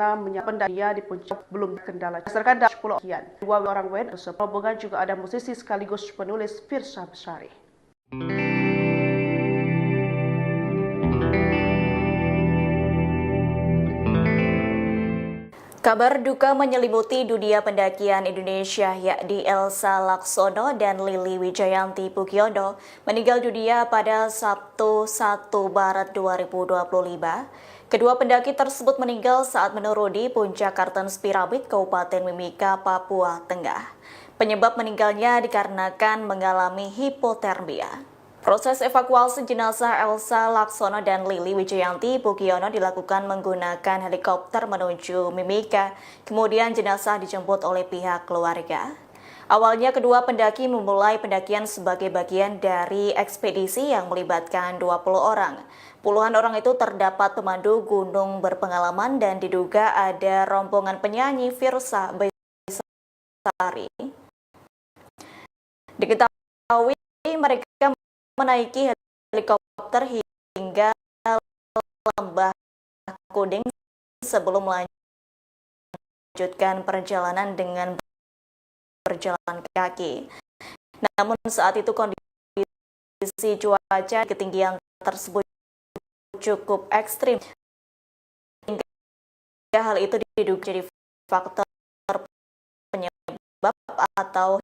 pendakian di puncak belum kendala. Berdasarkan data 10 kian, 2 orang WNI rombongan juga ada musisi sekaligus penulis Firsa Besari. Kabar duka menyelimuti dunia pendakian Indonesia, yakni Elsa Laksono dan Lili Wijayanti Pugiono meninggal dunia pada Sabtu 1 Maret 2025. Kedua pendaki tersebut meninggal saat menuruni puncak Kartens Piramid, Kabupaten Mimika, Papua Tengah. Penyebab meninggalnya dikarenakan mengalami hipotermia. Proses evakuasi jenazah Elsa Laksono dan Lili Wijayanti Pugiono dilakukan menggunakan helikopter menuju Mimika, kemudian jenazah dijemput oleh pihak keluarga. Awalnya kedua pendaki memulai pendakian sebagai bagian dari ekspedisi yang melibatkan 20 orang. Puluhan orang itu terdapat pemandu gunung berpengalaman dan diduga ada rombongan penyanyi Firsa Besari. Diketahui mereka menaiki helikopter hingga Lembah Kuding sebelum melanjutkan perjalanan dengan berjalan kaki. Namun saat itu kondisi cuaca ketinggian tersebut cukup ekstrim hingga hal itu diduga jadi faktor penyebab atau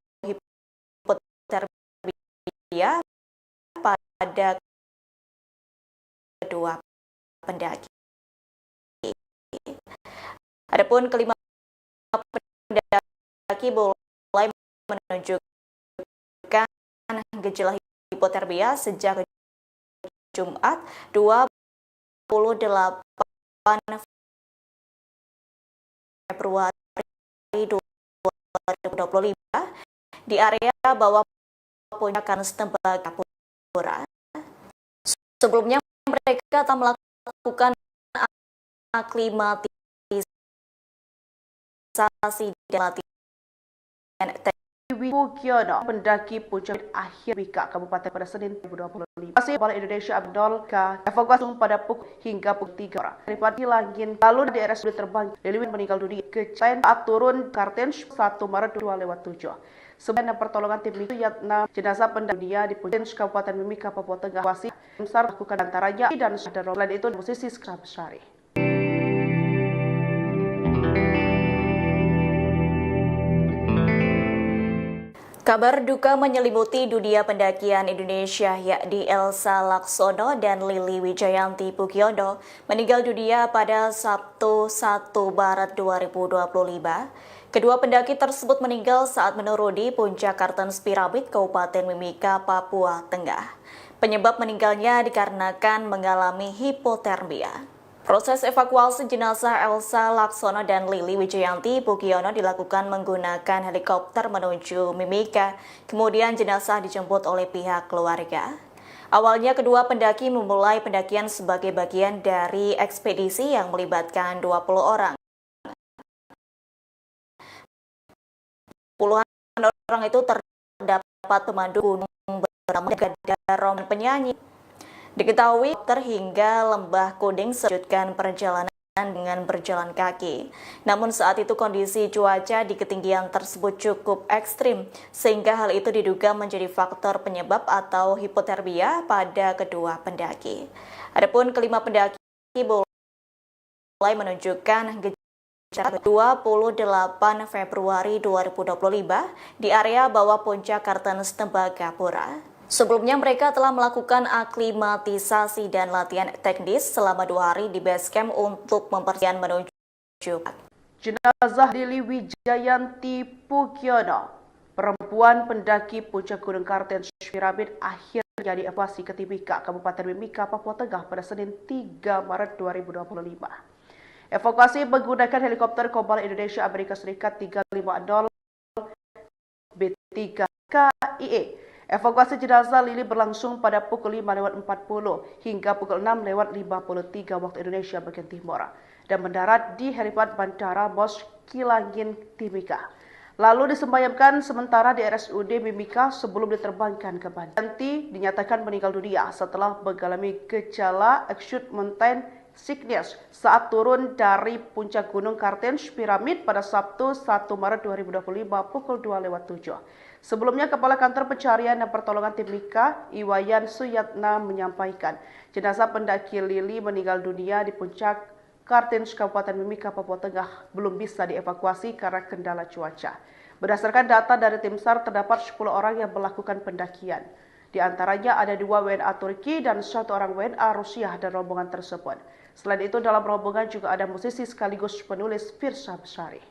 hipotermia pada kedua pendaki. Adapun kelima pendaki mulai menunjukkan gejala hipotermia sejak Jumat 28 Februari 2025 di area bawah puncak Kartens Tembagapura. Sebelumnya mereka telah melakukan aklimatisasi dan latihan Pugiono, pendaki puncak akhir Mimika Kabupaten pada Senin 2025. Kepala Indonesia Abdul K. evakuasi pada pukul hingga pukul 3 orang. Daripada hilangin lalu di RSUD terbang, Lili meninggal dunia kecelakaan saat turun Kartens 1 Maret 2:07. Sebenarnya pertolongan tim itu jenazah pendaki di puncak Kabupaten Mimika, Papua Tengah. Wasi besar lakukan antaranya dan selain itu musisi Firsa Besari. Kabar duka menyelimuti dunia pendakian Indonesia, yakni Elsa Laksono dan Lili Wijayanti Pugiono meninggal dunia pada Sabtu 1 Maret 2025. Kedua pendaki tersebut meninggal saat menuruni puncak Kartens Piramid, Kabupaten Mimika, Papua Tengah. Penyebab meninggalnya dikarenakan mengalami hipotermia. Proses evakuasi jenazah Elsa Laksono dan Lili Wijayanti Pugiono dilakukan menggunakan helikopter menuju Mimika, kemudian jenazah dijemput oleh pihak keluarga. Awalnya kedua pendaki memulai pendakian sebagai bagian dari ekspedisi yang melibatkan 20 orang. Puluhan orang itu terdapat pemandu gunung bernama rombongan penyanyi. Diketahui hingga Lembah Kuding melanjutkan perjalanan dengan berjalan kaki. Namun saat itu kondisi cuaca di ketinggian tersebut cukup ekstrim, sehingga hal itu diduga menjadi faktor penyebab atau hipotermia pada kedua pendaki. Adapun kelima pendaki mulai menunjukkan gejala 28 Februari 2025 di area bawah puncak Kartens Tembagapura. Sebelumnya mereka telah melakukan aklimatisasi dan latihan teknis selama 2 hari di base camp untuk mempersiapkan menuju. Jenazah Lili Wijayanti Pugiono, perempuan pendaki puncak Gunung Kartens Piramid, akhirnya dievakuasi ke Timika, Kabupaten Mimika, Papua Tengah pada Senin 3 Maret 2025. Evakuasi menggunakan helikopter Kobal Indonesia Amerika Serikat 350 B3 KIE. Evakuasi jenazah Lili berlangsung pada pukul 5.40 hingga pukul 6.53 waktu Indonesia bagian Timur dan mendarat di helipad Bandara Bos Kilangin, Timika. Lalu disemayamkan sementara di RSUD Mimika sebelum diterbangkan ke Bandung. Yanti dinyatakan meninggal dunia setelah mengalami gejala acute mountain sickness saat turun dari puncak Gunung Kartens Piramid pada Sabtu 1 Maret 2025 pukul 2.07. Sebelumnya, Kepala Kantor Pencarian dan Pertolongan Timika, Iwayan Suyatna menyampaikan jenazah pendaki Lili meninggal dunia di puncak Kartens, Kabupaten Mimika, Papua Tengah belum bisa dievakuasi karena kendala cuaca. Berdasarkan data dari tim SAR, terdapat 10 orang yang melakukan pendakian. Di antaranya ada 2 WNA Turki dan 1 orang WNA Rusia dan rombongan tersebut. Selain itu, dalam rombongan juga ada musisi sekaligus penulis Firsa Besari.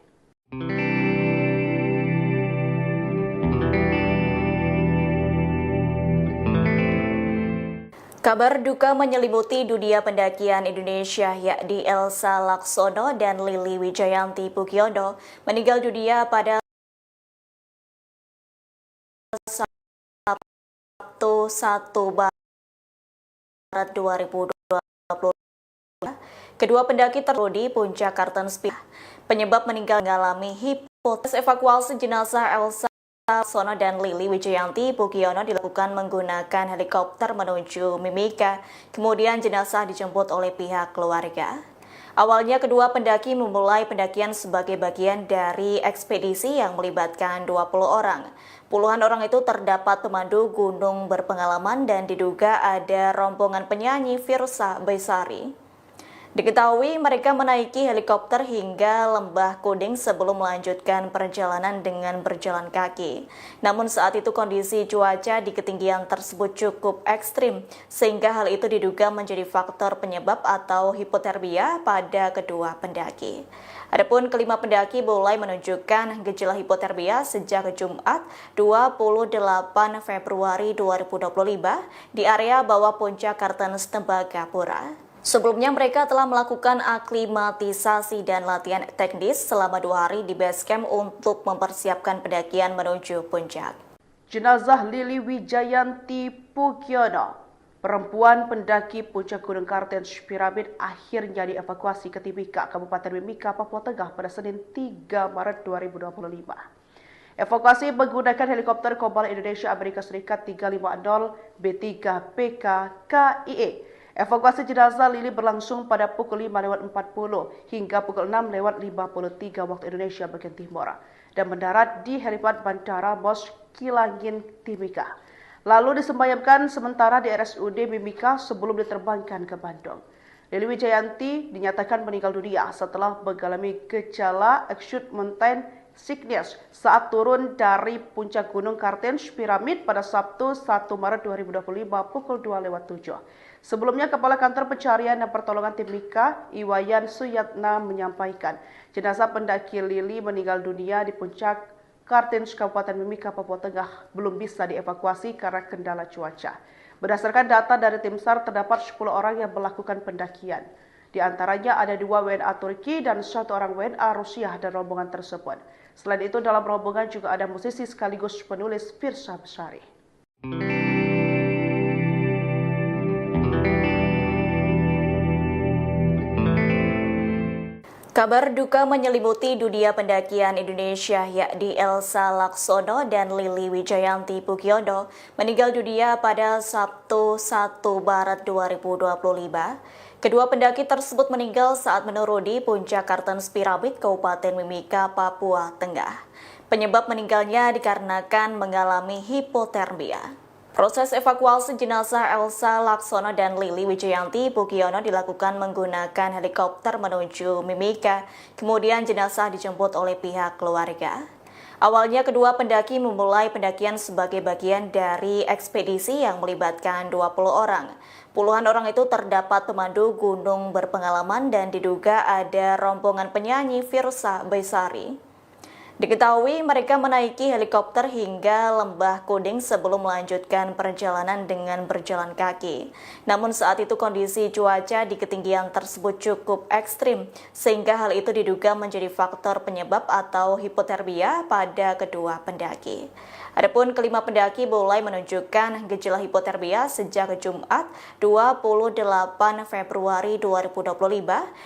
Kabar duka menyelimuti dunia pendakian Indonesia yakni Elsa Laksono dan Lili Wijayanti Pugiono meninggal dunia pada Sabtu 1 Maret 2020. Kedua pendaki di puncak Kartens. Penyebab meninggal mengalami hipotesis evakuasi jenazah Elsa Laksono dan Lili Wijayanti Pugiono dilakukan menggunakan helikopter menuju Mimika, kemudian jenazah dijemput oleh pihak keluarga. Awalnya kedua pendaki memulai pendakian sebagai bagian dari ekspedisi yang melibatkan 20 orang. Puluhan orang itu terdapat pemandu gunung berpengalaman dan diduga ada rombongan penyanyi Firsa Besari. Diketahui mereka menaiki helikopter hingga Lembah Kuding sebelum melanjutkan perjalanan dengan berjalan kaki. Namun saat itu kondisi cuaca di ketinggian tersebut cukup ekstrim, sehingga hal itu diduga menjadi faktor penyebab atau hipotermia pada kedua pendaki. Adapun kelima pendaki mulai menunjukkan gejala hipotermia sejak Jumat 28 Februari 2025 di area bawah puncak Kartens Tembagapura. Sebelumnya mereka telah melakukan aklimatisasi dan latihan teknis selama 2 hari di base camp untuk mempersiapkan pendakian menuju puncak. Jenazah Lili Wijayanti Pugiono, perempuan pendaki puncak Gunung Kartens Piramid, akhirnya dievakuasi ke Timika, Kabupaten Mimika, Papua Tengah pada Senin 3 Maret 2025. Evakuasi menggunakan helikopter Kobal Indonesia Amerika Serikat 350 B3PK KIE. Evakuasi jenazah Lili berlangsung pada pukul 5.40 hingga pukul 6.53 waktu Indonesia bagian Timur dan mendarat di helipad Bandara Bos Kilangin, Timika. Lalu disemayamkan sementara di RSUD Mimika sebelum diterbangkan ke Bandung. Lili Wijayanti dinyatakan meninggal dunia setelah mengalami gejala acute mountain sickness saat turun dari puncak Gunung Kartens Piramid pada Sabtu 1 Maret 2025 pukul 2.07. Sebelumnya, Kepala Kantor Pencarian dan Pertolongan Timika, Iwayan Suyatna menyampaikan jenazah pendaki Lili meninggal dunia di puncak Kartens, Kabupaten Mimika, Papua Tengah belum bisa dievakuasi karena kendala cuaca. Berdasarkan data dari tim SAR, terdapat 10 orang yang melakukan pendakian. Di antaranya ada 2 WNA Turki dan 1 orang WNA Rusia dan rombongan tersebut. Selain itu, dalam rombongan juga ada musisi sekaligus penulis Firsa Besari. Kabar duka menyelimuti dunia pendakian Indonesia yakni Elsa Laksono dan Lili Wijayanti Pugiono meninggal dunia pada Sabtu 1 Maret 2025. Kedua pendaki tersebut meninggal saat menuruni puncak Kartens Piramid, Kabupaten Mimika, Papua Tengah. Penyebab meninggalnya dikarenakan mengalami hipotermia. Proses evakuasi jenazah Elsa Laksono dan Lili Wijayanti Pugiono dilakukan menggunakan helikopter menuju Mimika, kemudian jenazah dijemput oleh pihak keluarga. Awalnya kedua pendaki memulai pendakian sebagai bagian dari ekspedisi yang melibatkan 20 orang. Puluhan orang itu terdapat pemandu gunung berpengalaman dan diduga ada rombongan penyanyi Firsa Besari. Diketahui mereka menaiki helikopter hingga Lembah Kuning sebelum melanjutkan perjalanan dengan berjalan kaki. Namun saat itu kondisi cuaca di ketinggian tersebut cukup ekstrim, sehingga hal itu diduga menjadi faktor penyebab atau hipotermia pada kedua pendaki. Adapun kelima pendaki mulai menunjukkan gejala hipotermia sejak Jumat 28 Februari 2025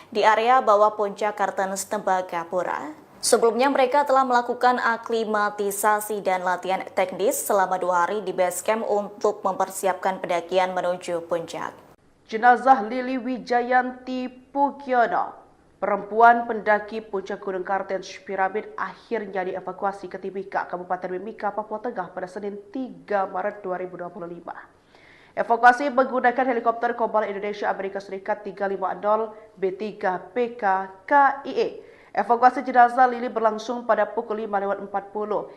di area bawah puncak Kartens Tembagapura. Sebelumnya mereka telah melakukan aklimatisasi dan latihan teknis selama 2 hari di base camp untuk mempersiapkan pendakian menuju puncak. Jenazah Lili Wijayanti Pugiono, perempuan pendaki puncak Gunung Kartens Piramid, akhirnya dievakuasi ke Timika, Kabupaten Mimika, Papua Tengah pada Senin 3 Maret 2025. Evakuasi menggunakan helikopter Kobal Indonesia Amerika Serikat 350 B3PK KIE. Evakuasi jenazah Lili berlangsung pada pukul 5.40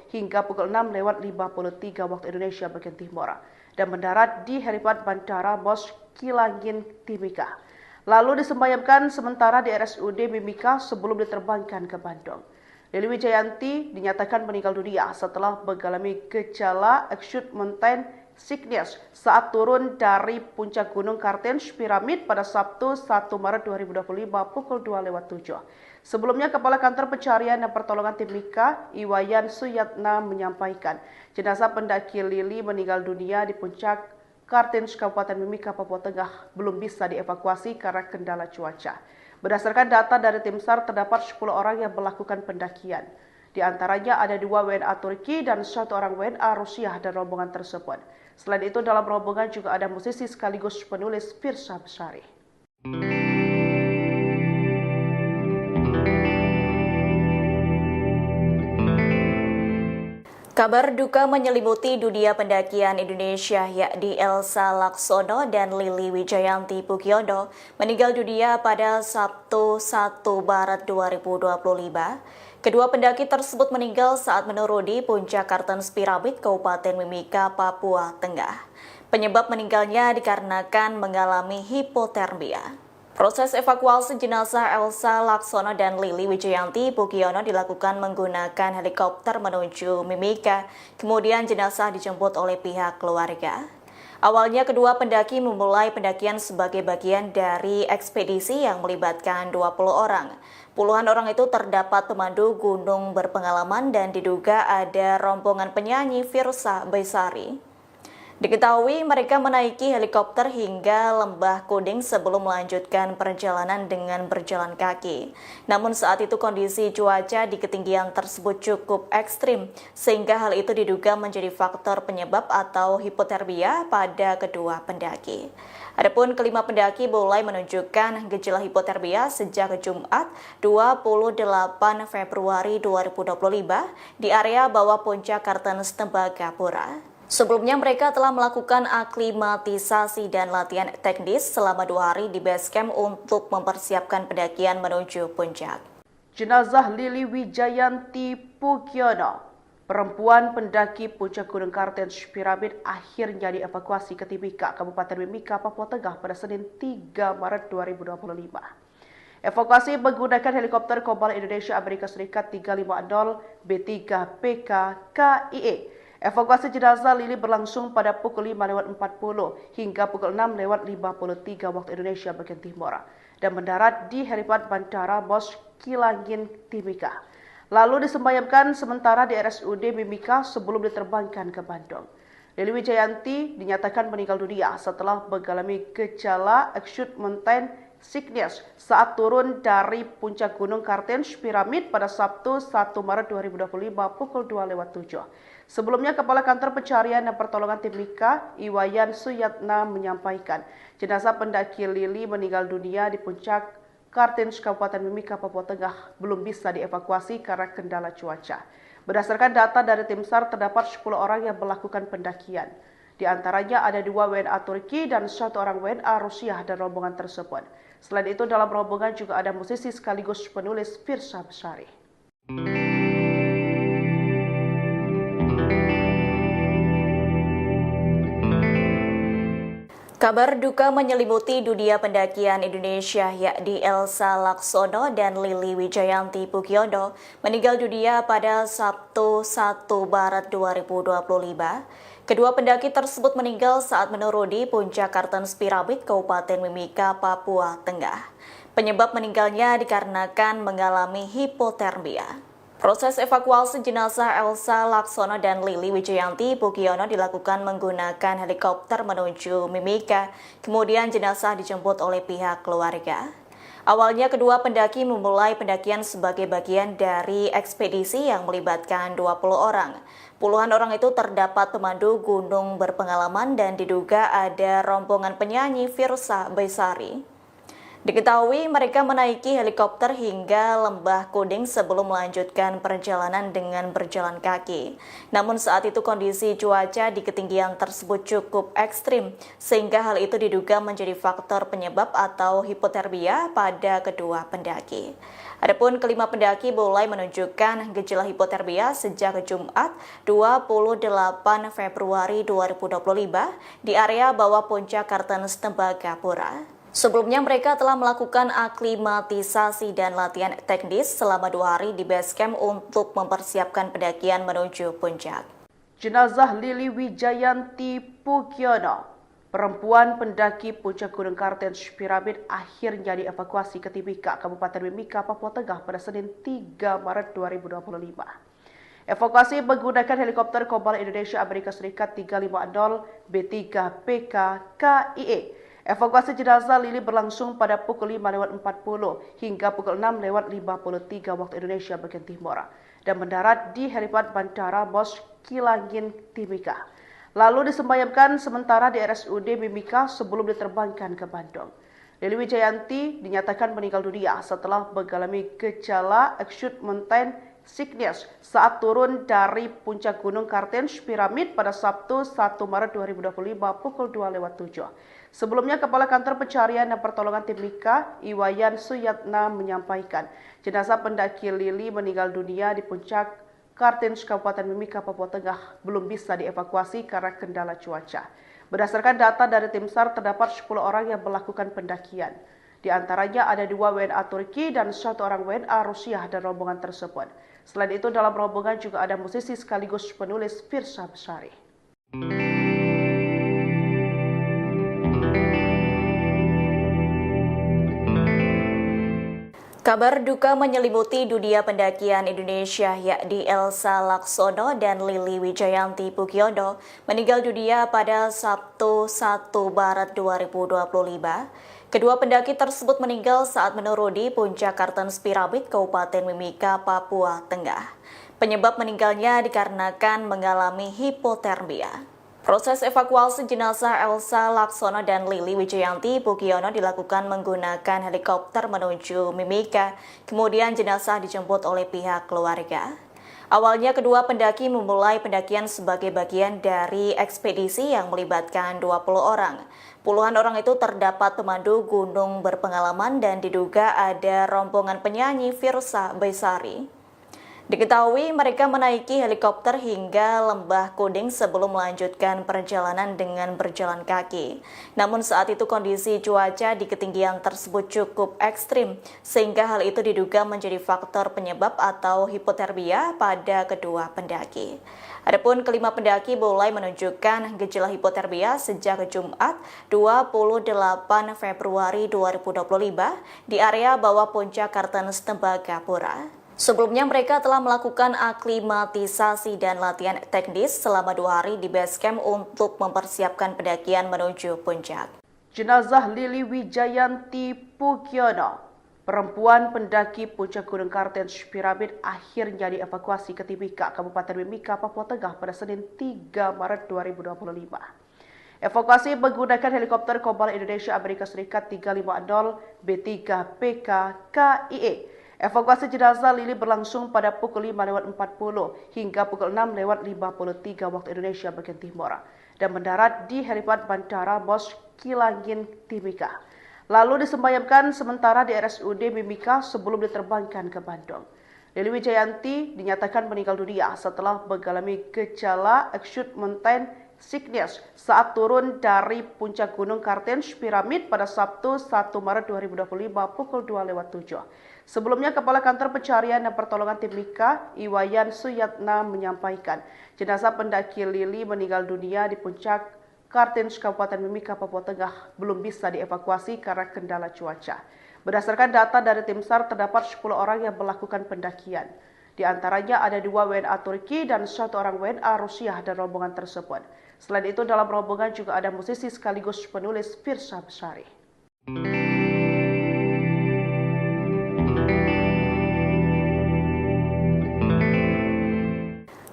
hingga pukul 6.53 waktu Indonesia bagian Timur dan mendarat di helipad Bandara Mos Kilangin, Timika. Lalu disemayamkan sementara di RSUD Mimika sebelum diterbangkan ke Bandung. Lili Wijayanti dinyatakan meninggal dunia setelah mengalami gejala acute mountain sickness saat turun dari puncak Gunung Kartens Piramid pada Sabtu 1 Maret 2025 pukul 2.07. Sebelumnya, Kepala Kantor Pencarian dan Pertolongan Timika, Iwayan Suyatna, menyampaikan jenazah pendaki Lili meninggal dunia di puncak Kartens Kabupaten Mimika, Papua Tengah belum bisa dievakuasi karena kendala cuaca. Berdasarkan data dari tim SAR, terdapat 10 orang yang melakukan pendakian. Di antaranya ada 2 WNA Turki dan 1 orang WNA Rusia dan rombongan tersebut. Selain itu, dalam rombongan juga ada musisi sekaligus penulis Firsa Besari. Kabar duka menyelimuti dunia pendakian Indonesia, yakni Elsa Laksono dan Lili Wijayanti Pugiono meninggal dunia pada Sabtu 1 Maret 2025. Kedua pendaki tersebut meninggal saat menuruni puncak Kartens Piramid, Kabupaten Mimika, Papua Tengah. Penyebab meninggalnya dikarenakan mengalami hipotermia. Proses evakuasi jenazah Elsa Laksono dan Lili Wijayanti Pugiono dilakukan menggunakan helikopter menuju Mimika, kemudian jenazah dijemput oleh pihak keluarga. Awalnya kedua pendaki memulai pendakian sebagai bagian dari ekspedisi yang melibatkan 20 orang. Puluhan orang itu terdapat pemandu gunung berpengalaman dan diduga ada rombongan penyanyi Firsa Besari. Diketahui mereka menaiki helikopter hingga Lembah Kuning sebelum melanjutkan perjalanan dengan berjalan kaki. Namun saat itu kondisi cuaca di ketinggian tersebut cukup ekstrim, sehingga hal itu diduga menjadi faktor penyebab atau hipotermia pada kedua pendaki. Adapun kelima pendaki mulai menunjukkan gejala hipotermia sejak Jumat 28 Februari 2025 di area bawah puncak Kartens Tembagapura. Sebelumnya mereka telah melakukan aklimatisasi dan latihan teknis selama 2 hari di base camp untuk mempersiapkan pendakian menuju puncak. Jenazah Lili Wijayanti Pugiono, perempuan pendaki puncak Gunung Kartens Piramid, akhirnya dievakuasi ke Timika, Kabupaten Mimika, Papua Tengah pada Senin 3 Maret 2025. Evakuasi menggunakan helikopter Kobal Indonesia Amerika Serikat 350 B3PK KIE. Evakuasi jenazah Lili berlangsung pada pukul 5.40 hingga pukul 6.53 waktu Indonesia bagian Timur dan mendarat di helipad Bandara Mos Kilangin, Timika. Lalu disemayamkan sementara di RSUD Mimika sebelum diterbangkan ke Bandung. Lili Wijayanti dinyatakan meninggal dunia setelah mengalami gejala acute mountain sickness saat turun dari puncak Gunung Kartens Piramid pada Sabtu 1 Maret 2025 pukul 2.07. Sebelumnya, Kepala Kantor Pencarian dan Pertolongan Timika, Iwayan Suyatna, menyampaikan jenazah pendaki Lili meninggal dunia di puncak Kartens Kabupaten Mimika, Papua Tengah belum bisa dievakuasi karena kendala cuaca. Berdasarkan data dari tim SAR, terdapat 10 orang yang melakukan pendakian. Di antaranya ada 2 WNA Turki dan 1 orang WNA Rusia dan rombongan tersebut. Selain itu, dalam rombongan juga ada musisi sekaligus penulis Firsa Besari. Kabar duka menyelimuti dunia pendakian Indonesia yakni Elsa Laksono dan Lili Wijayanti Pugiono meninggal dunia pada Sabtu 1 Maret 2025. Kedua pendaki tersebut meninggal saat menuruni puncak Kartens Piramid Kabupaten Mimika, Papua Tengah. Penyebab meninggalnya dikarenakan mengalami hipotermia. Proses evakuasi jenazah Elsa Laksono dan Lili Wijayanti Pugiono dilakukan menggunakan helikopter menuju Mimika, kemudian jenazah dijemput oleh pihak keluarga. Awalnya kedua pendaki memulai pendakian sebagai bagian dari ekspedisi yang melibatkan 20 orang. Puluhan orang itu terdapat pemandu gunung berpengalaman dan diduga ada rombongan penyanyi Firsa Besari. Diketahui mereka menaiki helikopter hingga Lembah Kuning sebelum melanjutkan perjalanan dengan berjalan kaki. Namun saat itu kondisi cuaca di ketinggian tersebut cukup ekstrim, sehingga hal itu diduga menjadi faktor penyebab atau hipotermia pada kedua pendaki. Adapun kelima pendaki mulai menunjukkan gejala hipotermia sejak Jumat 28 Februari 2025 di area bawah puncak Kartens Tembagapura. Sebelumnya mereka telah melakukan aklimatisasi dan latihan teknis selama 2 hari di base camp untuk mempersiapkan pendakian menuju puncak. Jenazah Lili Wijayanti Pugiono, perempuan pendaki puncak Gunung Kartens Piramid, akhirnya dievakuasi ke Timika, Kabupaten Mimika, Papua Tengah pada Senin 3 Maret 2025. Evakuasi menggunakan helikopter Kobal Indonesia Amerika Serikat 350 B3PK KIE. Evakuasi jenazah Lili berlangsung pada pukul 5:40 hingga pukul 6:53 waktu Indonesia bagian Timur dan mendarat di helipad Bandara Bos Kilangin, Timika. Lalu disemayamkan sementara di RSUD Mimika sebelum diterbangkan ke Bandung. Lili Wijayanti dinyatakan meninggal dunia setelah mengalami gejala acute mountain sickness saat turun dari puncak Gunung Kartens Piramid pada Sabtu 1 Maret 2025 pukul 2:07. Sebelumnya, Kepala Kantor Pencarian dan Pertolongan Timika, Iwayan Suyatna menyampaikan jenazah pendaki Lili meninggal dunia di puncak Kartens Kabupaten Mimika, Papua Tengah belum bisa dievakuasi karena kendala cuaca. Berdasarkan data dari tim SAR, terdapat 10 orang yang melakukan pendakian. Di antaranya ada 2 WNA Turki dan 1 orang WNA Rusia dan rombongan tersebut. Selain itu, dalam rombongan juga ada musisi sekaligus penulis Firsa Besari. Kabar duka menyelimuti dunia pendakian Indonesia yakni Elsa Laksono dan Lili Wijayanti Pugiono meninggal dunia pada Sabtu 1 Maret 2025. Kedua pendaki tersebut meninggal saat menuruni puncak Kartens Piramid Kabupaten Mimika, Papua Tengah. Penyebab meninggalnya dikarenakan mengalami hipotermia. Proses evakuasi jenazah Elsa Laksono dan Lili Wijayanti Pugiono dilakukan menggunakan helikopter menuju Mimika, kemudian jenazah dijemput oleh pihak keluarga. Awalnya kedua pendaki memulai pendakian sebagai bagian dari ekspedisi yang melibatkan 20 orang. Puluhan orang itu terdapat pemandu gunung berpengalaman dan diduga ada rombongan penyanyi Firsa Besari. Diketahui mereka menaiki helikopter hingga Lembah Kuning sebelum melanjutkan perjalanan dengan berjalan kaki. Namun saat itu kondisi cuaca di ketinggian tersebut cukup ekstrim, sehingga hal itu diduga menjadi faktor penyebab atau hipotermia pada kedua pendaki. Adapun kelima pendaki mulai menunjukkan gejala hipotermia sejak Jumat 28 Februari 2025 di area bawah puncak Kartens Tembagapura. Sebelumnya mereka telah melakukan aklimatisasi dan latihan teknis selama 2 hari di base camp untuk mempersiapkan pendakian menuju puncak. Jenazah Lili Wijayanti Pugiono, perempuan pendaki puncak Gunung Kartens Piramid, akhirnya dievakuasi ke Timika, Kabupaten Mimika, Papua Tengah pada Senin 3 Maret 2025. Evakuasi menggunakan helikopter Kobal Indonesia Amerika Serikat 350 B3PK KIE. Evakuasi jenazah Lili berlangsung pada pukul 5:40 hingga pukul 6:53 waktu Indonesia bagian Timur dan mendarat di helipad Bandara Bos Kilangin, Timika. Lalu disemayamkan sementara di RSUD Mimika sebelum diterbangkan ke Bandung. Lili Wijayanti dinyatakan meninggal dunia setelah mengalami gejala acute mountain Cygnus saat turun dari puncak Gunung Kartens Piramid pada Sabtu 1 Maret 2025 pukul 2:07. Sebelumnya, Kepala Kantor Pencarian dan Pertolongan Tim Mika, Iwayan Suyatna menyampaikan, jenazah pendaki Lili meninggal dunia di puncak Kartens Kabupaten Mimika, Papua Tengah belum bisa dievakuasi karena kendala cuaca. Berdasarkan data dari tim SAR, terdapat 10 orang yang melakukan pendakian. Di antaranya ada 2 WNA Turki dan 1 orang WNA Rusia dan rombongan tersebut. Selain itu, dalam rombongan juga ada musisi sekaligus penulis Firsa Besari.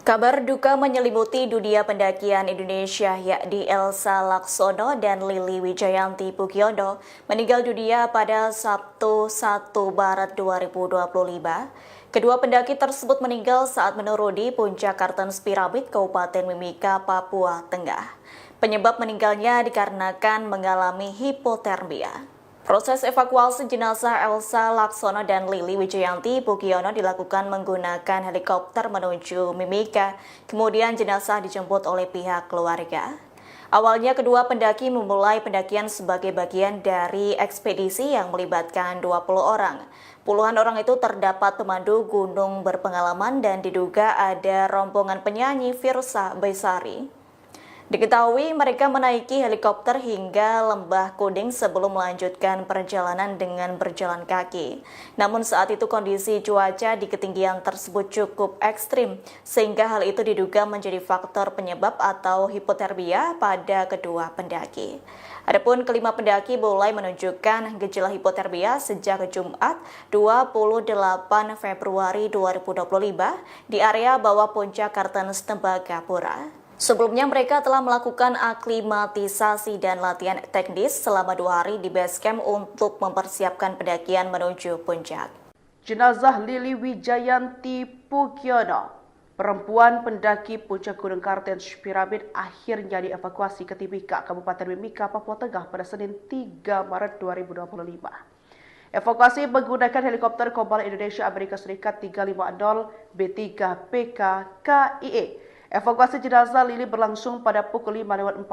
Kabar duka menyelimuti dunia pendakian Indonesia yakni Elsa Laksono dan Lili Wijayanti Pugiono meninggal dunia pada Sabtu 1 Maret 2025. Kedua pendaki tersebut meninggal saat menuruni puncak Kartens Piramid Kabupaten Mimika, Papua Tengah. Penyebab meninggalnya dikarenakan mengalami hipotermia. Proses evakuasi jenazah Elsa Laksono dan Lili Wijayanti Pugiono dilakukan menggunakan helikopter menuju Mimika, kemudian jenazah dijemput oleh pihak keluarga. Awalnya kedua pendaki memulai pendakian sebagai bagian dari ekspedisi yang melibatkan 20 orang. Puluhan orang itu terdapat pemandu gunung berpengalaman dan diduga ada rombongan penyanyi Firsa Besari. Diketahui mereka menaiki helikopter hingga Lembah Kuding sebelum melanjutkan perjalanan dengan berjalan kaki. Namun saat itu kondisi cuaca di ketinggian tersebut cukup ekstrim, sehingga hal itu diduga menjadi faktor penyebab atau hipotermia pada kedua pendaki. Adapun kelima pendaki mulai menunjukkan gejala hipotermia sejak Jumat 28 Februari 2025 di area bawah puncak Kartens Tembagapura. Sebelumnya mereka telah melakukan aklimatisasi dan latihan teknis selama 2 hari di base camp untuk mempersiapkan pendakian menuju puncak. Jenazah Lili Wijayanti Pugiono, perempuan pendaki puncak Gunung Kartens Piramid, akhirnya dievakuasi ke Timika, Kabupaten Mimika, Papua Tengah pada Senin 3 Maret 2025. Evakuasi menggunakan helikopter Cobalt Indonesia Amerika Serikat 350 B3PK KIE. Evakuasi jenazah Lili berlangsung pada pukul 5:40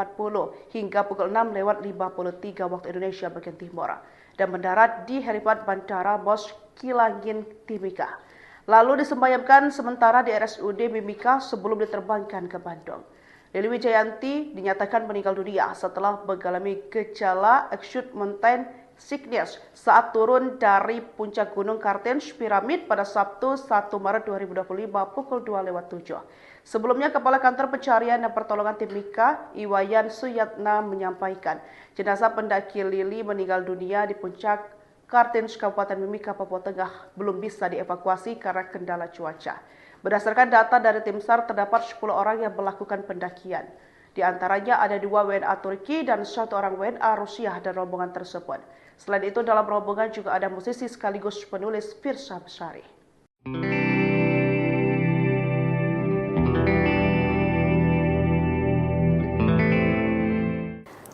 hingga pukul 6:53 waktu Indonesia bagian timur dan mendarat di helipad Bandara Mos Kilangin, Timika. Lalu disemayamkan sementara di RSUD Mimika sebelum diterbangkan ke Bandung. Lili Wijayanti dinyatakan meninggal dunia setelah mengalami gejala acute mountain sickness saat turun dari puncak Gunung Kartens Piramid pada Sabtu 1 Maret 2025 pukul 2:07. Sebelumnya, Kepala Kantor Pencarian dan Pertolongan Tim Mika, Iwayan Suyatna menyampaikan, jenazah pendaki Lili meninggal dunia di puncak Kartens Kabupaten Mimika, Papua Tengah belum bisa dievakuasi karena kendala cuaca. Berdasarkan data dari tim SAR, terdapat 10 orang yang melakukan pendakian. Di antaranya ada 2 WNA Turki dan 1 orang WNA Rusia dan rombongan tersebut. Selain itu, dalam rombongan juga ada musisi sekaligus penulis Firsa Besari.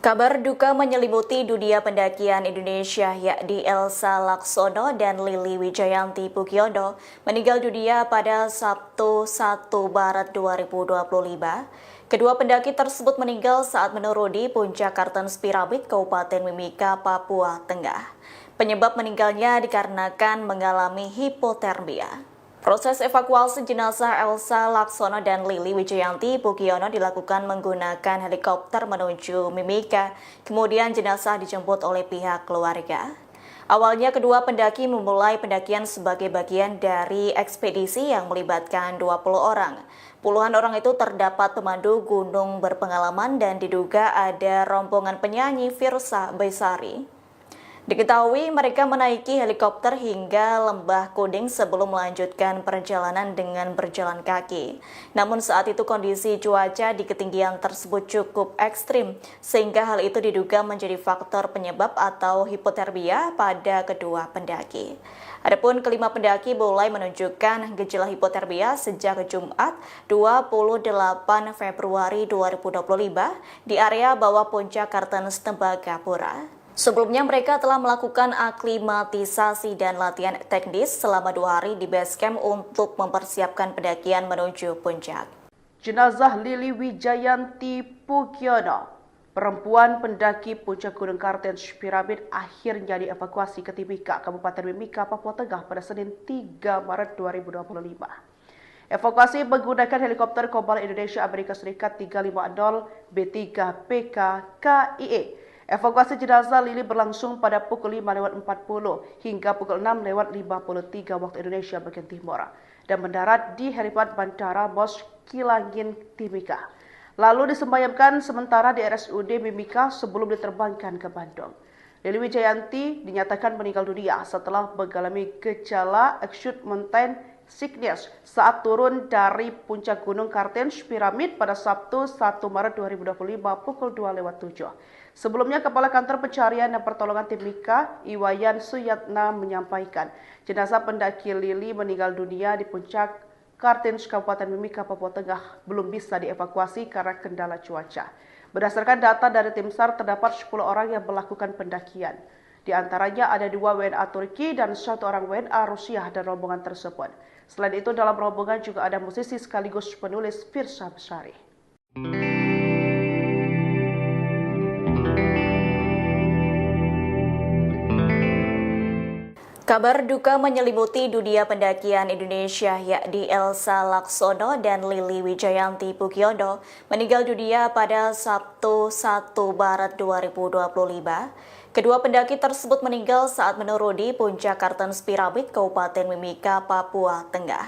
Kabar duka menyelimuti dunia pendakian Indonesia yakni Elsa Laksono dan Lili Wijayanti Pugiono meninggal dunia pada Sabtu 1 Maret 2025. Kedua pendaki tersebut meninggal saat menuruni puncak Kartens Piramid Kabupaten Mimika, Papua Tengah. Penyebab meninggalnya dikarenakan mengalami hipotermia. Proses evakuasi jenazah Elsa Laksono dan Lili Wijayanti Pugiono dilakukan menggunakan helikopter menuju Mimika, kemudian jenazah dijemput oleh pihak keluarga. Awalnya kedua pendaki memulai pendakian sebagai bagian dari ekspedisi yang melibatkan 20 orang. Puluhan orang itu terdapat pemandu gunung berpengalaman dan diduga ada rombongan penyanyi Firsa Besari. Diketahui mereka menaiki helikopter hingga Lembah Kuding sebelum melanjutkan perjalanan dengan berjalan kaki. Namun saat itu kondisi cuaca di ketinggian tersebut cukup ekstrim, sehingga hal itu diduga menjadi faktor penyebab atau hipotermia pada kedua pendaki. Adapun kelima pendaki mulai menunjukkan gejala hipotermia sejak Jumat 28 Februari 2025 di area bawah puncak Kartens Tembagapura. Sebelumnya mereka telah melakukan aklimatisasi dan latihan teknis selama 2 hari di base camp untuk mempersiapkan pendakian menuju puncak. Jenazah Lili Wijayanti Pugiono, perempuan pendaki puncak Gunung Kartens Piramid, akhirnya dievakuasi ke Timika, Kabupaten Mimika, Papua Tengah pada Senin 3 Maret 2025. Evakuasi menggunakan helikopter Kobal Indonesia Amerika Serikat 350 B3 PK KIE. Evakuasi jenazah Lili berlangsung pada pukul 5:40 hingga pukul 6:53 waktu Indonesia bagian timur dan mendarat di helipad Bandara Mos Kilangin, Timika. Lalu disemayamkan sementara di RSUD Mimika sebelum diterbangkan ke Bandung. Lili Wijayanti dinyatakan meninggal dunia setelah mengalami gejala acute mountain sickness saat turun dari puncak Gunung Kartens Piramid pada Sabtu 1 Maret 2025 pukul 2:07. Sebelumnya, Kepala Kantor Pencarian dan Pertolongan Timika, Iwayan Suyatna, menyampaikan jenazah pendaki Lili meninggal dunia di puncak Kartens Kabupaten Mimika, Papua Tengah belum bisa dievakuasi karena kendala cuaca. Berdasarkan data dari tim SAR, terdapat 10 orang yang melakukan pendakian. Di antaranya ada 2 WNA Turki dan 1 orang WNA Rusia dan rombongan tersebut. Selain itu, dalam rombongan juga ada musisi sekaligus penulis Firsa Besari. Kabar duka menyelimuti dunia pendakian Indonesia, yakni Elsa Laksono dan Lili Wijayanti Pugiono meninggal dunia pada Sabtu 1 Maret 2025. Kedua pendaki tersebut meninggal saat menuruni puncak Kartens Piramid, Kabupaten Mimika, Papua Tengah.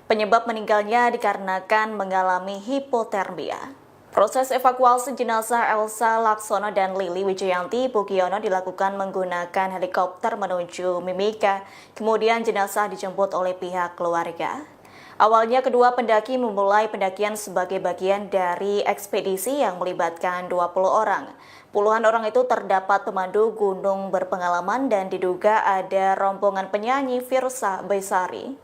Penyebab meninggalnya dikarenakan mengalami hipotermia. Proses evakuasi jenazah Elsa Laksono dan Lili Wijayanti Pugiono dilakukan menggunakan helikopter menuju Mimika, kemudian jenazah dijemput oleh pihak keluarga. Awalnya kedua pendaki memulai pendakian sebagai bagian dari ekspedisi yang melibatkan 20 orang. Puluhan orang itu terdapat pemandu gunung berpengalaman dan diduga ada rombongan penyanyi Firsa Besari.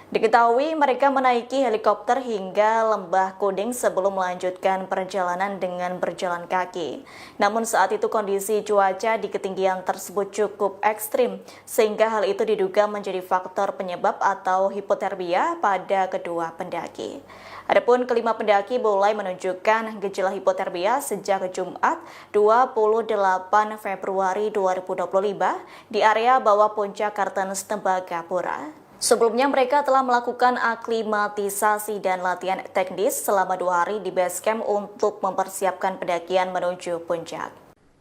Diketahui mereka menaiki helikopter hingga Lembah Kuning sebelum melanjutkan perjalanan dengan berjalan kaki. Namun saat itu kondisi cuaca di ketinggian tersebut cukup ekstrim, sehingga hal itu diduga menjadi faktor penyebab atau hipotermia pada kedua pendaki. Adapun kelima pendaki mulai menunjukkan gejala hipotermia sejak Jumat 28 Februari 2025 di area bawah puncak Kartens Tembagapura. Sebelumnya mereka telah melakukan aklimatisasi dan latihan teknis selama 2 hari di base camp untuk mempersiapkan pendakian menuju puncak.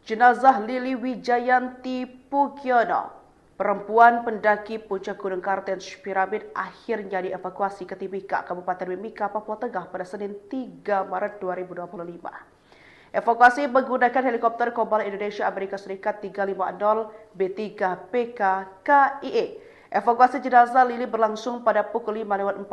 Jenazah Lili Wijayanti Pugiono, perempuan pendaki puncak Gunung Kartens Piramid, akhirnya dievakuasi ke Timika, Kabupaten Mimika, Papua Tengah pada Senin 3 Maret 2025. Evakuasi menggunakan helikopter Kobal Indonesia Amerika Serikat 350 B3 PK KIE. Evakuasi jenazah Lili berlangsung pada pukul 5:40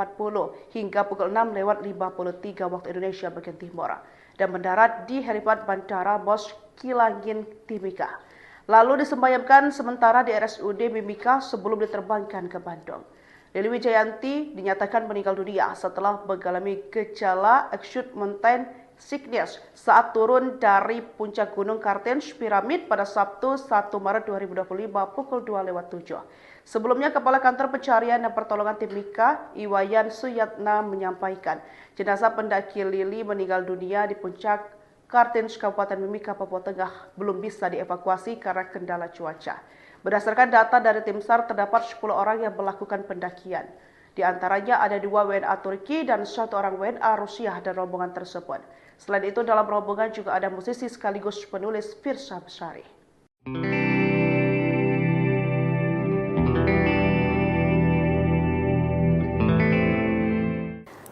hingga pukul 6:53 waktu Indonesia bagian timur dan mendarat di helipad Bandara Mos Kilangin, Timika. Lalu disemayamkan sementara di RSUD Mimika sebelum diterbangkan ke Bandung. Lili Wijayanti dinyatakan meninggal dunia setelah mengalami gejala acute mountain sickness saat turun dari puncak Gunung Kartens Piramid pada Sabtu 1 Maret 2025 pukul 2:07. Sebelumnya, Kepala Kantor Pencarian dan Pertolongan Timika, Iwayan Suyatna, menyampaikan jenazah pendaki Lili meninggal dunia di puncak Kartens Kabupaten Mimika, Papua Tengah belum bisa dievakuasi karena kendala cuaca. Berdasarkan data dari tim SAR, terdapat 10 orang yang melakukan pendakian. Di antaranya ada 2 WNA Turki dan 1 orang WNA Rusia dan rombongan tersebut. Selain itu, dalam rombongan juga ada musisi sekaligus penulis Firsa Besari.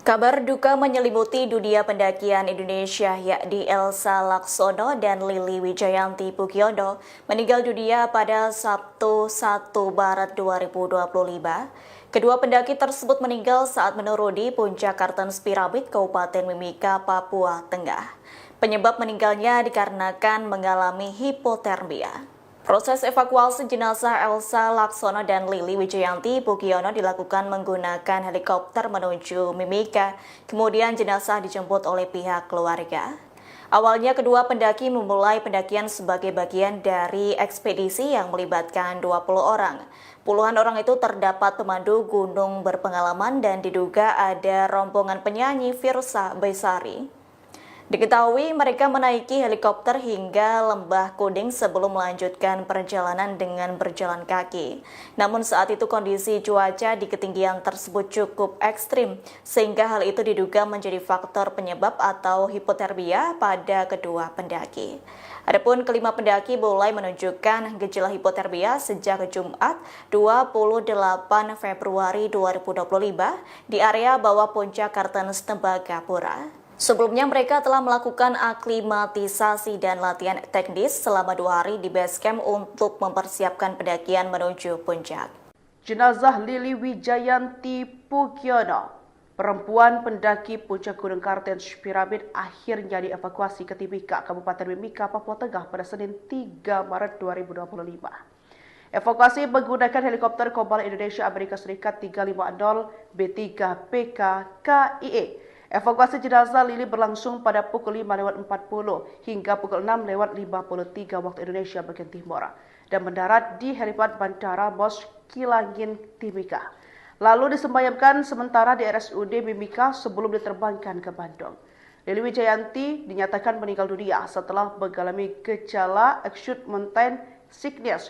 Kabar duka menyelimuti dunia pendakian Indonesia, yakni Elsa Laksono dan Lili Wijayanti Pugiono meninggal dunia pada Sabtu 1 Maret 2025. Kedua pendaki tersebut meninggal saat menuruni puncak Kartens Piramid, Kabupaten Mimika, Papua Tengah. Penyebab meninggalnya dikarenakan mengalami hipotermia. Proses evakuasi jenazah Elsa Laksono dan Lili Wijayanti Pugiono dilakukan menggunakan helikopter menuju Mimika, kemudian jenazah dijemput oleh pihak keluarga. Awalnya kedua pendaki memulai pendakian sebagai bagian dari ekspedisi yang melibatkan 20 orang. Puluhan orang itu terdapat pemandu gunung berpengalaman dan diduga ada rombongan penyanyi Firsa Besari. Diketahui mereka menaiki helikopter hingga Lembah Kuning sebelum melanjutkan perjalanan dengan berjalan kaki. Namun saat itu kondisi cuaca di ketinggian tersebut cukup ekstrim, sehingga hal itu diduga menjadi faktor penyebab atau hipotermia pada kedua pendaki. Adapun kelima pendaki mulai menunjukkan gejala hipotermia sejak Jumat 28 Februari 2025 di area bawah puncak Kartens Tembagapura. Sebelumnya mereka telah melakukan aklimatisasi dan latihan teknis selama 2 hari di base camp untuk mempersiapkan pendakian menuju puncak. Jenazah Lili Wijayanti Pugiono, perempuan pendaki puncak Gunung Kartens Piramid, akhirnya dievakuasi ke Timika, Kabupaten Mimika, Papua Tengah pada Senin 3 Maret 2025. Evakuasi menggunakan helikopter Kombala Indonesia Amerika Serikat 350 B3PK KIE. Evakuasi jenazah Lili berlangsung pada pukul 5:40 hingga pukul 6:53 waktu Indonesia bagian timur dan mendarat di helipad Bandara Mos Kilangin, Timika. Lalu disemayamkan sementara di RSUD Mimika sebelum diterbangkan ke Bandung. Lili Wijayanti dinyatakan meninggal dunia setelah mengalami gejala acute mountain sickness